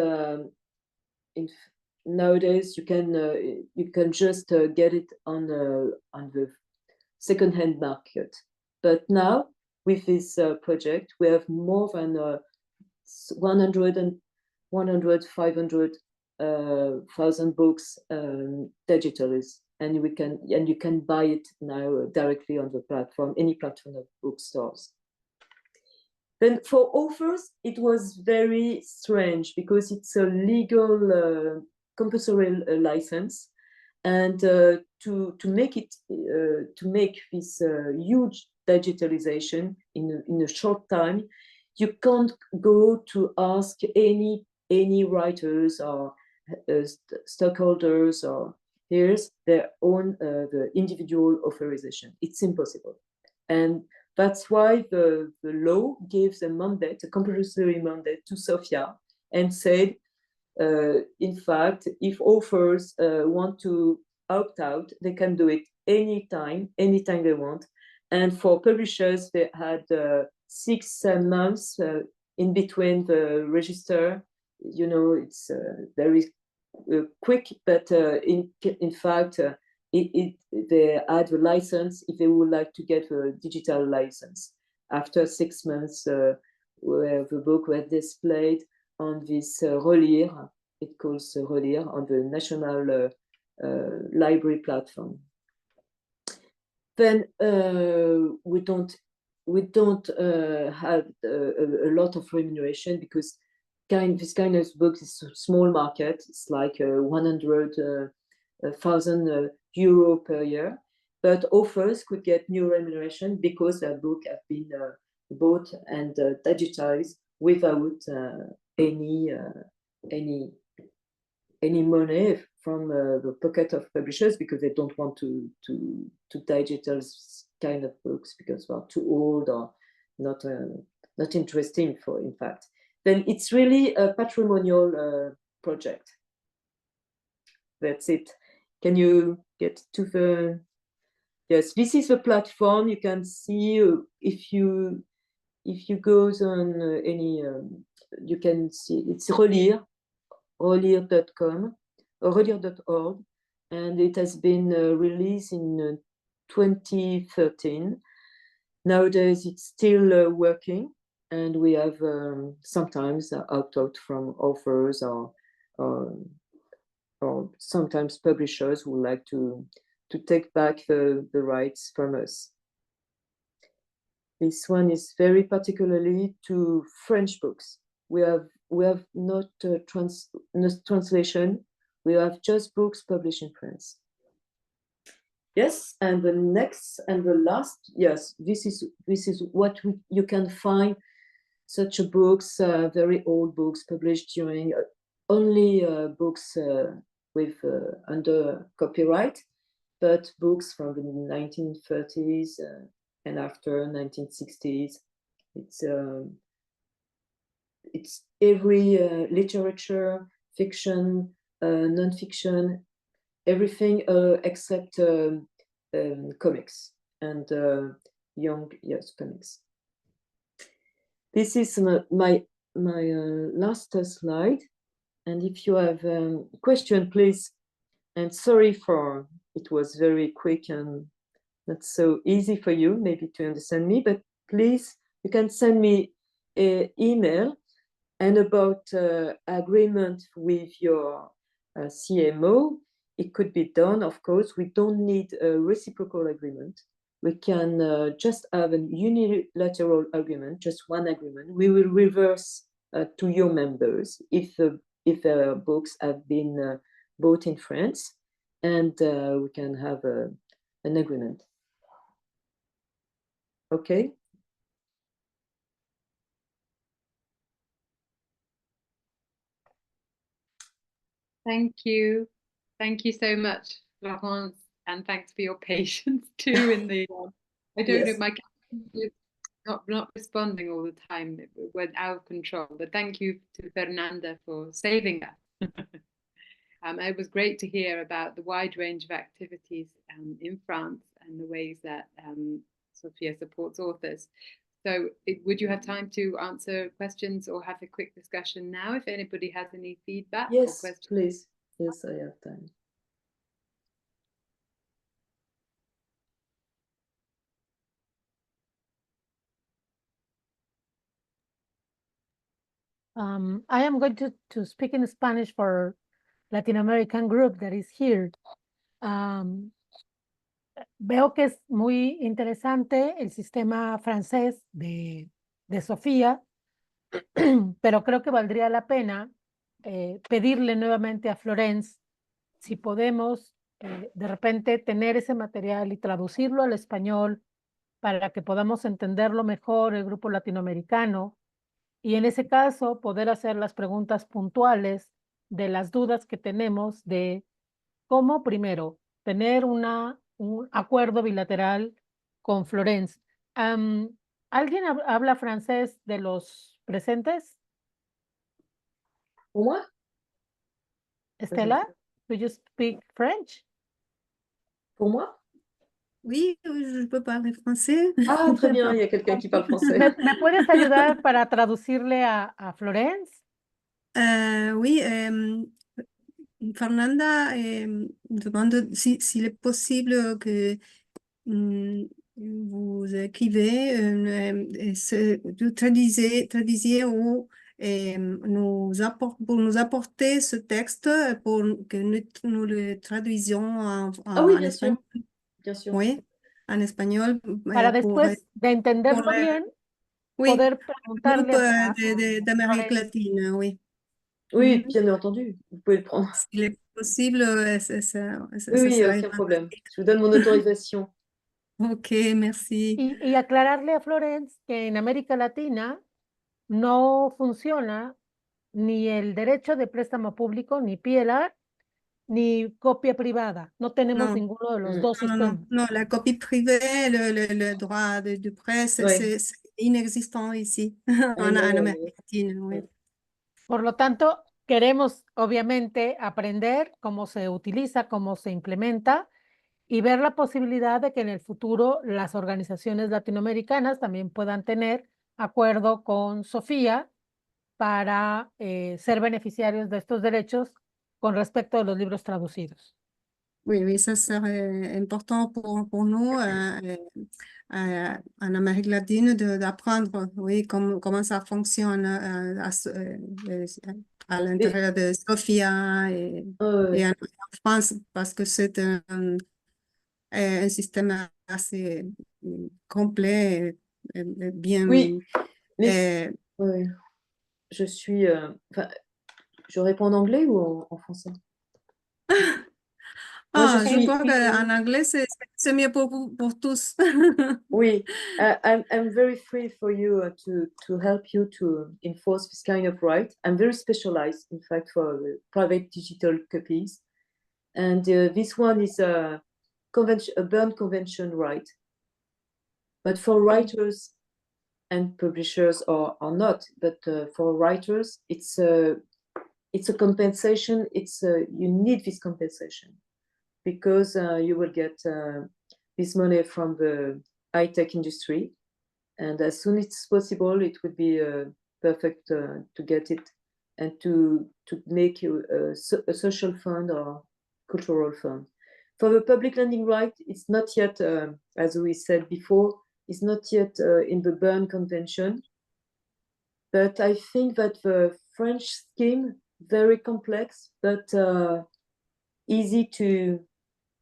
nowadays you can just get it on the second-hand market. But now with this project, we have more than 500,000 books digitally, and you can buy it now directly on the platform, any platform of bookstores. Then for authors, it was very strange because it's a legal compulsory license, and to make this huge digitalization in a short time, you can't go to ask any writers or stockholders or here's their own the individual authorization. It's impossible, and that's why the law gives a mandate, a compulsory mandate to SOFIA, and said, in fact, if authors want to opt out, they can do it anytime they want. And for publishers, they had 6 months in between the register. You know, it's very quick, but in fact, they had a license if they would like to get a digital license. After 6 months, where the book was displayed on this relire, it calls relire, on the National Library platform. Then we don't have a lot of remuneration because this kind of book is a small market. It's like 100,000 euro per year, but authors could get new remuneration because their book have been bought and digitized without any money from the pocket of publishers, because they don't want to digitize kind of books because they are too old or not interesting for, in fact. Then it's really a patrimonial project. That's it. Can you get to the... Yes, this is the platform. You can see if you go on any, you can see it's relire, relire.com, relire.org, and it has been released in 2013. Nowadays, it's still working, and we have sometimes opt-out from authors or sometimes publishers who like to take back the rights from us. This one is very particularly to French books. We have not translation. We have just books published in France. Yes, and the next and the last. Yes, this is what you can find. Such books, very old books published during only books with under copyright, but books from the 1930s and after 1960s. It's every literature, fiction, non-fiction, everything except comics and comics. This is my last slide, and if you have a question, please. And sorry for it was very quick and not so easy for you maybe to understand me, but please, you can send me an email. And about agreement with your CMO, it could be done, of course. We don't need a reciprocal agreement. We can just have a unilateral agreement, just one agreement. We will reverse to your members if their books have been bought in France, and we can have an agreement. Okay. Thank you. Thank you so much, Florence, and thanks for your patience too in the I don't know, my camera is not responding all the time. It went out of control, but thank you to Fernanda for saving us. It was great to hear about the wide range of activities in France and the ways that SOFIA supports authors. So would you have time to answer questions or have a quick discussion now if anybody has any feedback or questions? Please. Yes, I have time. I am going to speak in Spanish for Latin American group that is here. Veo que es muy interesante el sistema francés de SOFIA, pero creo que valdría la pena pedirle nuevamente a Florence si podemos de repente tener ese material y traducirlo al español para que podamos entenderlo mejor el grupo latinoamericano y en ese caso poder hacer las preguntas puntuales de las dudas que tenemos de cómo primero tener un acuerdo bilateral con Florence. ¿Alguien habla francés de los presentes? Pour moi? Estela, do you speak French? Pour moi? Oui, je peux parler français. Ah, très bien, il y a quelqu'un qui parle français. ¿Me puedes ayudar para traducirle a Florence? Oui, Fernanda demande s'il est possible que vous écrivez, vous traduisiez ou pour nous apporter ce texte pour que nous le traduisions Ah oui, en bien espagnol. sûr. Bien sûr. Oui, en espagnol. Para pour, después de entenderlo pour, bien, oui, poder groupe preguntarle a d'Amérique Florence. latine, oui. Oui, bien entendu, vous pouvez le prendre. S'il est possible, Oui, ça oui, serait aucun problème. Je vous donne mon autorisation. Ok, merci. Y aclararle a Florence que en América Latina no funciona ni el derecho de préstamo público, ni PLR, ni copia privada. No tenemos No, ninguno de los dos non, sistemas. non, la copie privée, le droit de presse, Oui. c'est inexistant ici, Ah, en non, non, Amérique latine, oui. oui. Por lo tanto, queremos obviamente aprender cómo se utiliza, cómo se implementa y ver la posibilidad de que en el futuro las organizaciones latinoamericanas también puedan tener acuerdo con SOFIA para ser beneficiarios de estos derechos con respecto a los libros traducidos. Oui, oui, ça serait important pour nous en Amérique latine d'apprendre, oui, comment ça fonctionne à l'intérieur de SOFIA et en France, parce que c'est un système assez complet et bien. Oui, mais oui. Je suis. Enfin, je réponds en anglais ou en français? Ah, je crois qu'en anglais, c'est mieux pour tous. Oui, I'm very free for you to help you to enforce this kind of right. I'm very specialized, in fact, for private digital copies. And this one is a Berne Convention right. But for writers and publishers or not, but for writers, it's a compensation. You need this compensation because you will get this money from the high-tech industry, and as soon as it's possible, it would be perfect to get it and to make you a social fund or cultural fund. For the public lending right, it's not yet, as we said before, it's not yet in the Berne Convention, but I think that the French scheme, very complex, but easy to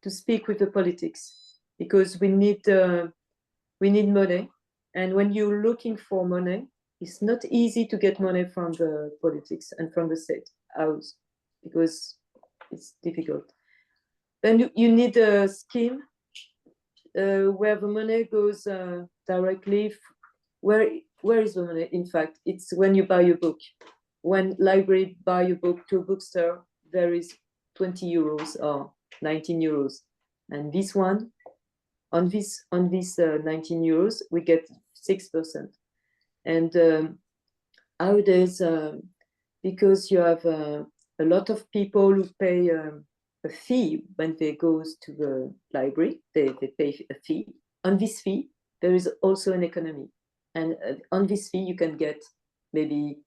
speak with the politics, because we need money, and when you're looking for money, it's not easy to get money from the politics and from the state house, because it's difficult. Then you need a scheme where the money goes directly. Where is the money? In fact, it's when you buy a book. When library buy a book to a bookstore, there is 20 euros or 19 euros, and this one, on this 19 euros, we get 6%. And nowadays, because you have a lot of people who pay a fee when they go to the library, they pay a fee. On this fee, there is also an economy, and on this fee, you can get maybe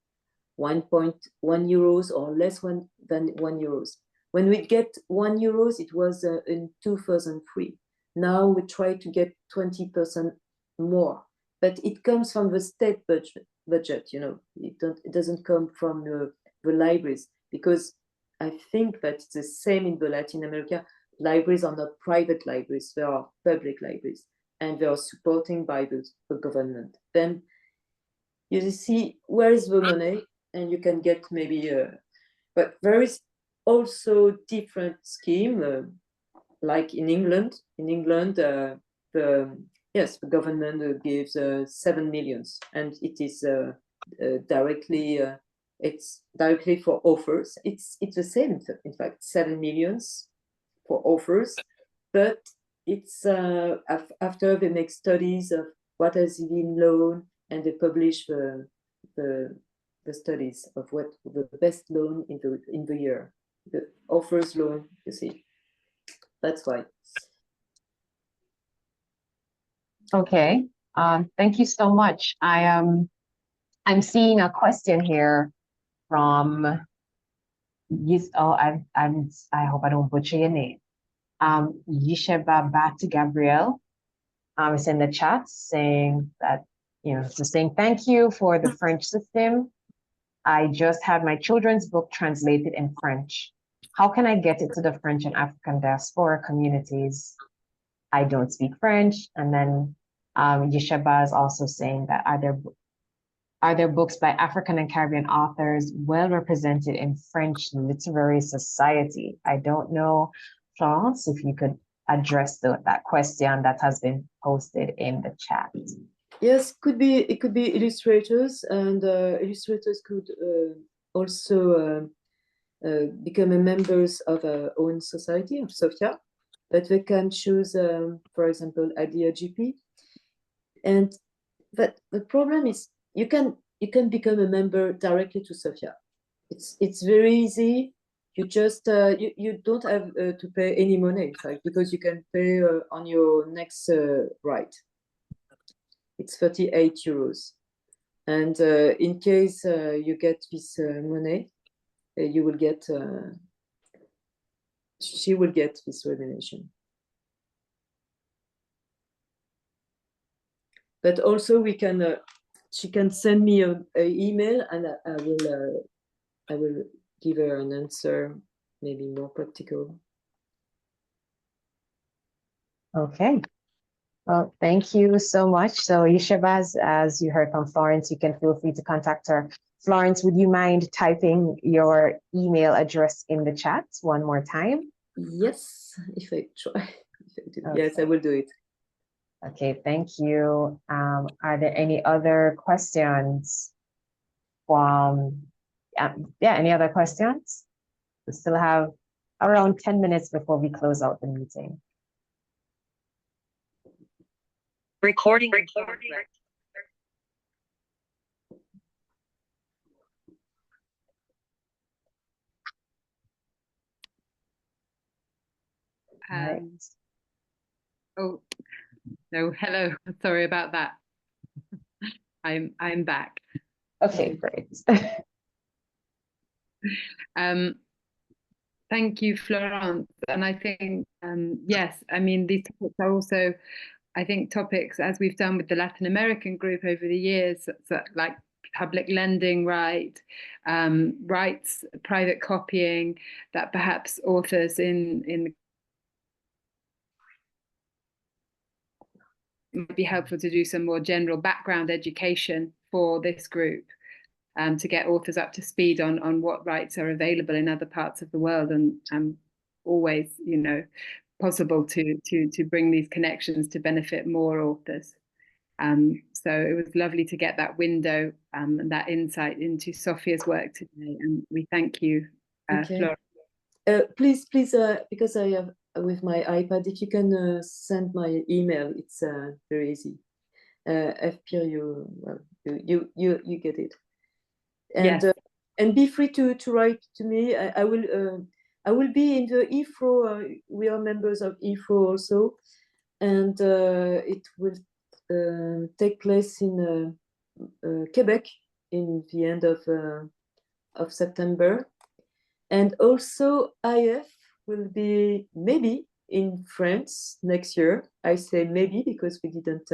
1.1 euros or less than 1 euros. When we get €1, it was in 2003. Now we try to get 20% more, but it comes from the state budget. You know, it doesn't come from the libraries, because I think that it's the same in the Latin America. Libraries are not private libraries; they are public libraries, and they are supported by the government. Then you see where is the money, and you can get maybe. But there is also different scheme. Like in England, the government gives 7 million, and it is directly it's directly for authors. It's the same, in fact, 7 million for authors, but it's after they make studies of what has been loan, and they publish the studies of what the best loan in the year, the author's loan. You see. That's why. Okay. Thank you so much. I'm seeing a question here from I hope I don't butcher your name. Yisheba Bat Gabriel. It's in the chat saying that, saying thank you for the French system. I just had my children's book translated in French. How can I get it to the French and African diaspora communities? I don't speak French. And then Yesheba is also saying that are there books by African and Caribbean authors well represented in French literary society? I don't know, Florence, if you could address that question that has been posted in the chat. Yes, it could be illustrators, and illustrators could also become members of our own society of SOFIA, but they can choose, for example, IDRGP. But the problem is you can become a member directly to SOFIA. It's very easy. You just you don't have to pay any money, in fact, because you can pay on your next right. It's €38, and in case you get this money, you will get. She will get this remuneration. But also we can. She can send me an email, and I will give her an answer, maybe more practical. Okay. Well, thank you so much. So Yesheba, as you heard from Florence, you can feel free to contact her. Florence, would you mind typing your email address in the chat one more time? Yes, if I try. Okay. Yes, I will do it. Okay, thank you. Are there any other questions any other questions? We still have around 10 minutes before we close out the meeting. Recording. Oh, no, hello. Sorry about that. I'm back. Okay, great. Thank you, Florence. And I think, yes, I mean, these topics are also, I think, topics, as we've done with the Latin American group over the years, like public lending rights, private copying, that perhaps authors in might be helpful to do some more general background education for this group, to get authors up to speed on what rights are available in other parts of the world, and always, possible to bring these connections to benefit more authors. So it was lovely to get that window and that insight into Sofia's work today, and we thank you, Florence. Please, because I have with my iPad, if you can send my email, it's very easy. Piriou, well, you get it, and yes. And be free to write to me. I will be in the IFRO. We are members of IFRO also, and it will take place in Quebec in the end of September. And also IF will be maybe in France next year. I say maybe because we didn't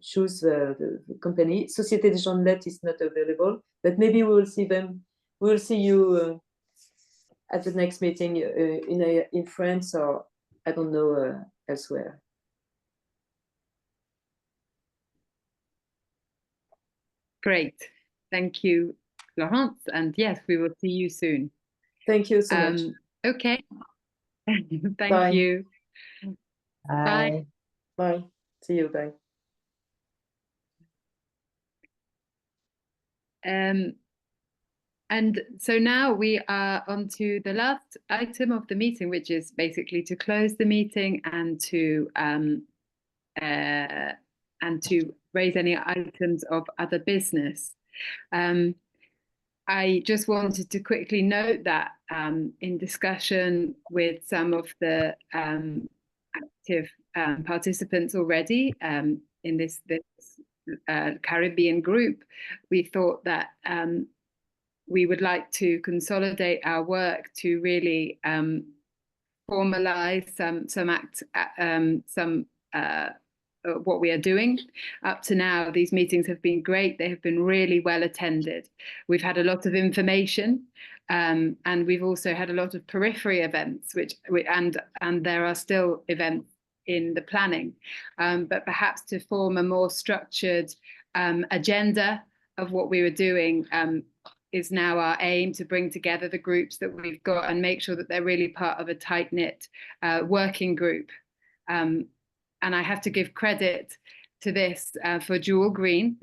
choose the company. Société General is not available, but maybe we will see them. We will see you at the next meeting in France, or I don't know, elsewhere. Great. Thank you, Florence. And yes, we will see you soon. Thank you so much. Okay. Thank Bye. you. Bye. Bye. See you. Bye. And so now we are on to the last item of the meeting, which is basically to close the meeting and to raise any items of other business. I just wanted to quickly note that in discussion with some of the active participants already in this Caribbean group, we thought that we would like to consolidate our work to really formalize what we are doing. Up to now, these meetings have been great. They have been really well attended. We've had a lot of information, and we've also had a lot of periphery events, and there are still events in the planning. But perhaps to form a more structured agenda of what we were doing is now our aim, to bring together the groups that we've got and make sure that they're really part of a tight-knit working group. And I have to give credit to this for Jewel Green,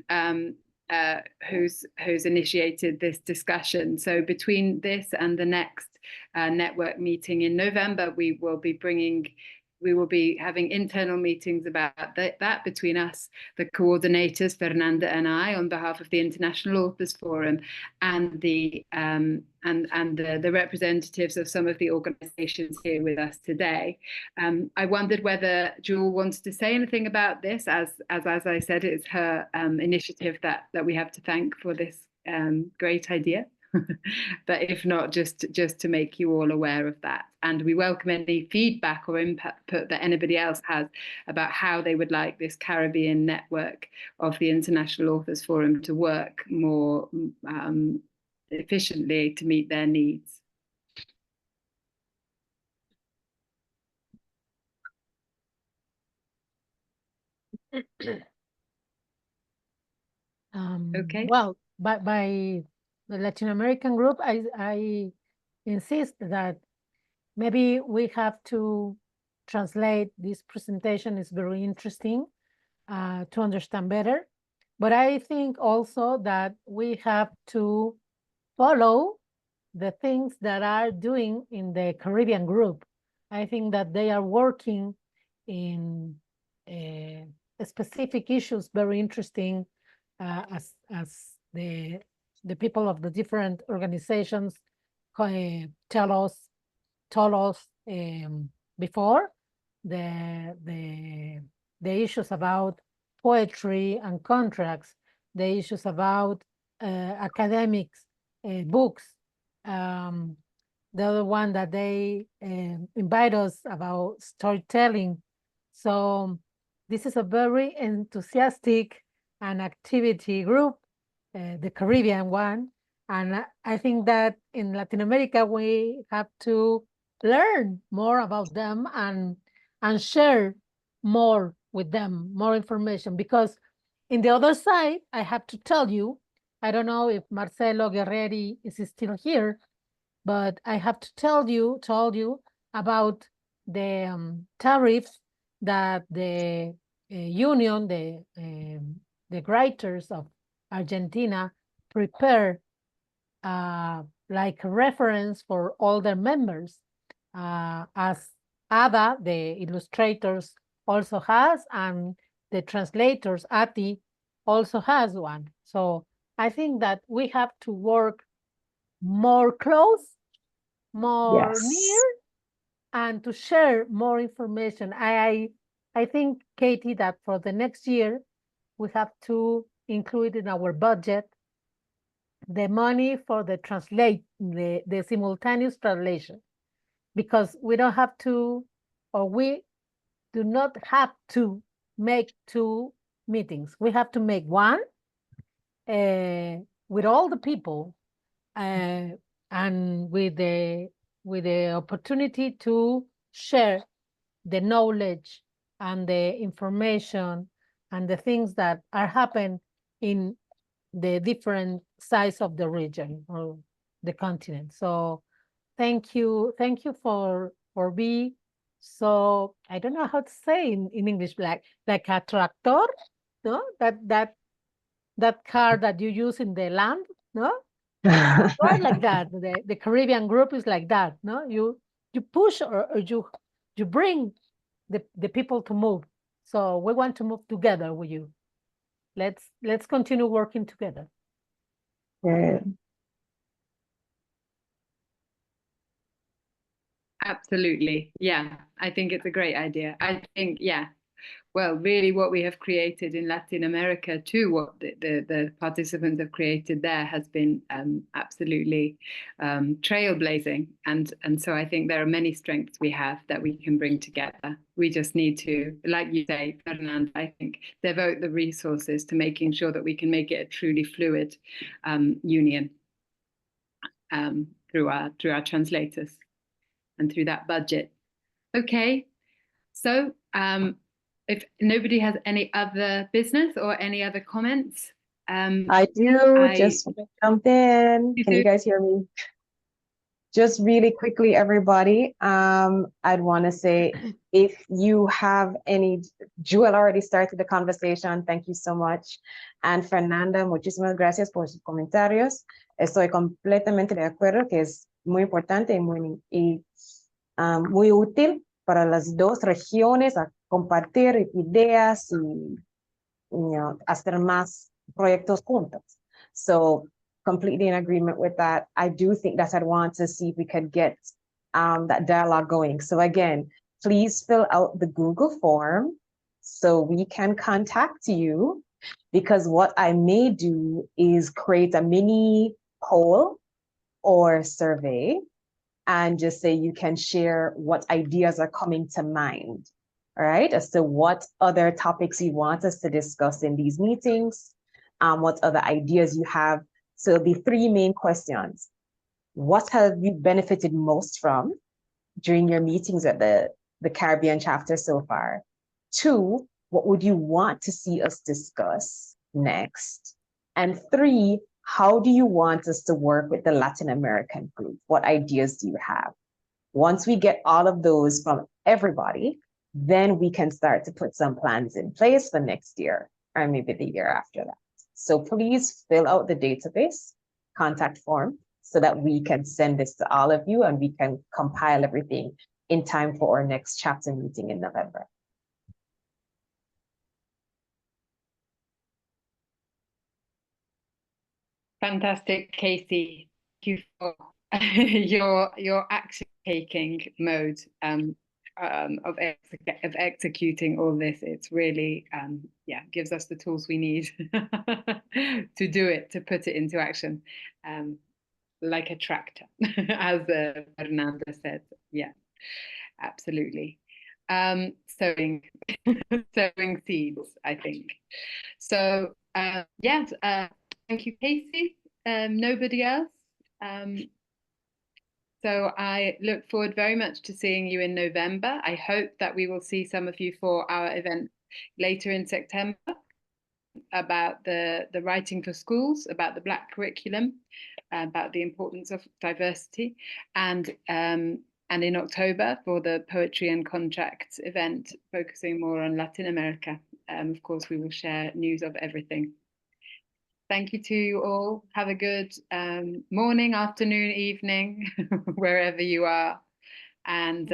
who's initiated this discussion. So between this and the next network meeting in November, we will be having internal meetings about that between us, the coordinators, Fernanda and I, on behalf of the International Authors Forum, and the representatives of some of the organizations here with us today. I wondered whether Jewel wanted to say anything about this, as I said, it's her initiative that we have to thank for this great idea. But if not, just to make you all aware of that. And we welcome any feedback or input that anybody else has about how they would like this Caribbean network of the International Authors Forum to work more efficiently to meet their needs. Okay. Well, by the Latin American group, I insist that maybe we have to translate this presentation. Is very interesting to understand better. But I think also that we have to follow the things that are doing in the Caribbean group. I think that they are working in specific issues, very interesting, as the people of the different organizations told us before, the issues about poetry and contracts, the issues about academics, books, the other one that they invite us about storytelling. So this is a very enthusiastic and activity group, the Caribbean one. And I think that in Latin America, we have to learn more about them and share more with them, more information. Because in the other side, I have to tell you, I don't know if Marcelo Guerreri is still here, but I have to told you about the tariffs that the union, the writers of Argentina prepare like a reference for all their members, as Ada, the illustrators, also has, and the translators, Ati, also has one. So I think that we have to work more close, more near, and to share more information. I think, Katie, that for the next year, we have to include in our budget the money for the the simultaneous translation, because we don't have to, or we do not have to make 2 meetings. We have to make one with all the people and with the opportunity to share the knowledge and the information and the things that are happening in the different sides of the region or the continent. So thank you for being so, I don't know how to say in English, like a tractor, no? That car that you use in the land, no? Or like that. The Caribbean group is like that, no? You push or you bring the people to move. So we want to move together with you. Let's continue working together. Yeah. Absolutely. Yeah, I think it's a great idea. I think, yeah, well, really what we have created in Latin America too, what the participants have created there has been absolutely trailblazing. And so I think there are many strengths we have that we can bring together. We just need to, like you say, Fernanda, I think, devote the resources to making sure that we can make it a truly fluid union through our translators and through that budget. Okay, so if nobody has any other business or any other comments. I do just want to jump in. Can you guys hear me? Just really quickly, everybody, I'd want to say, if you have any, Jewel already started the conversation, thank you so much. And Fernanda, muchísimas gracias por sus comentarios. Estoy completamente de acuerdo que es muy importante y muy útil para las dos regiones a compartir ideas y hacer más proyectos juntos. So completely in agreement with that. I do think that I'd want to see if we could get that dialogue going. So again, please fill out the Google form so we can contact you, because what I may do is create a mini poll or survey and just say you can share what ideas are coming to mind, all right, as to what other topics you want us to discuss in these meetings, what other ideas you have. So it'll be 3 main questions. What have you benefited most from during your meetings at the Caribbean chapter so far? 2, what would you want to see us discuss next? And 3, how do you want us to work with the Latin American group? What ideas do you have? Once we get all of those from everybody, then we can start to put some plans in place for next year or maybe the year after that. So please fill out the database contact form so that we can send this to all of you and we can compile everything in time for our next chapter meeting in November. Fantastic, Casey. Thank you for your action taking mode of executing all this. It's really gives us the tools we need to do it, to put it into action, like a tractor, as Fernanda said. Yeah, absolutely. Sowing seeds, I think. So yes. Thank you, Casey. Nobody else? So I look forward very much to seeing you in November. I hope that we will see some of you for our event later in September about the writing for schools, about the Black curriculum, about the importance of diversity, and in October for the Poetry and Contracts event, focusing more on Latin America. Of course, we will share news of everything. Thank you to you all. Have a good morning, afternoon, evening, wherever you are. And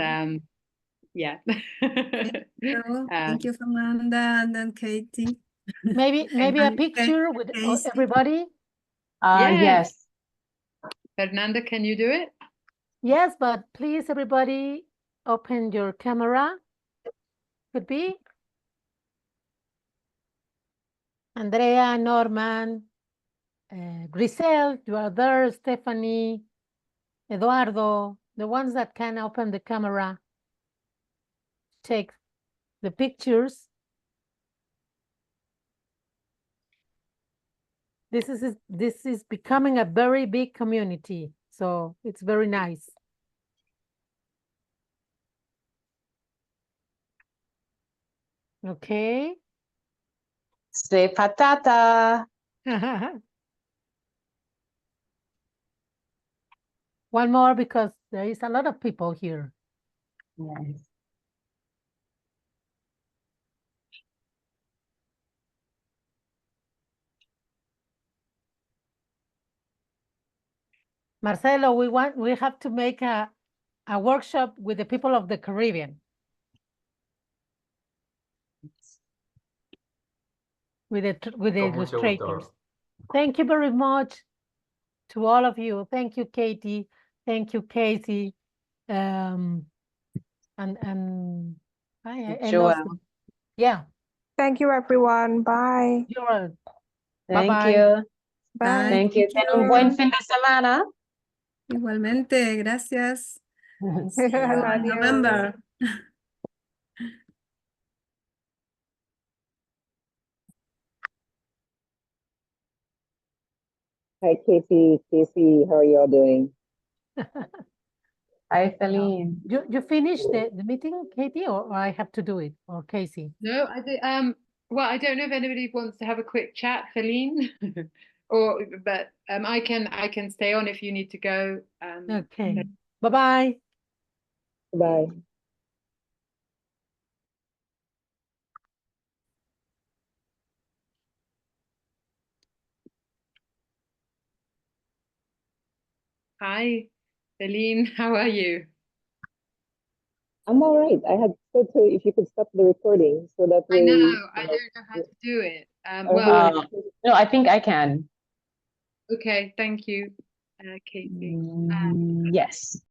yeah. Thank you, Fernanda, and then Katie. Maybe a picture with everybody. Yes. Fernanda, can you do it? Yes, but please, everybody, open your camera. Could be. Andrea, Norman, Grisel, you are there, Stephanie, Eduardo, the ones that can open the camera, take the pictures. This is becoming a very big community, so it's very nice. Okay. Say patata. One more because there is a lot of people here. Yes. Marcelo, we have to make a workshop with the people of the Caribbean. With the illustrators. Thank you very much to all of you. Thank you, Katie. Thank you, Casey. And Joel. Yeah. Thank you, everyone. Bye. Thank Bye-bye. you. Bye. Thank you. Ten un buen fin de semana. Igualmente, gracias. See you in Adiós. November. Hi, Casey. How are y'all doing? Hi, Celine. You finished the meeting, Katie, or I have to do it, or Casey? No, I did. Well, I don't know if anybody wants to have a quick chat, Feline, but I can stay on if you need to go. Okay. Bye-bye. Bye. Hi, Feline. How are you? I'm all right. I had said to if you could stop the recording so that way. I know. I don't know how to do it. No, I think I can. Okay. Thank you, Katie. Yes.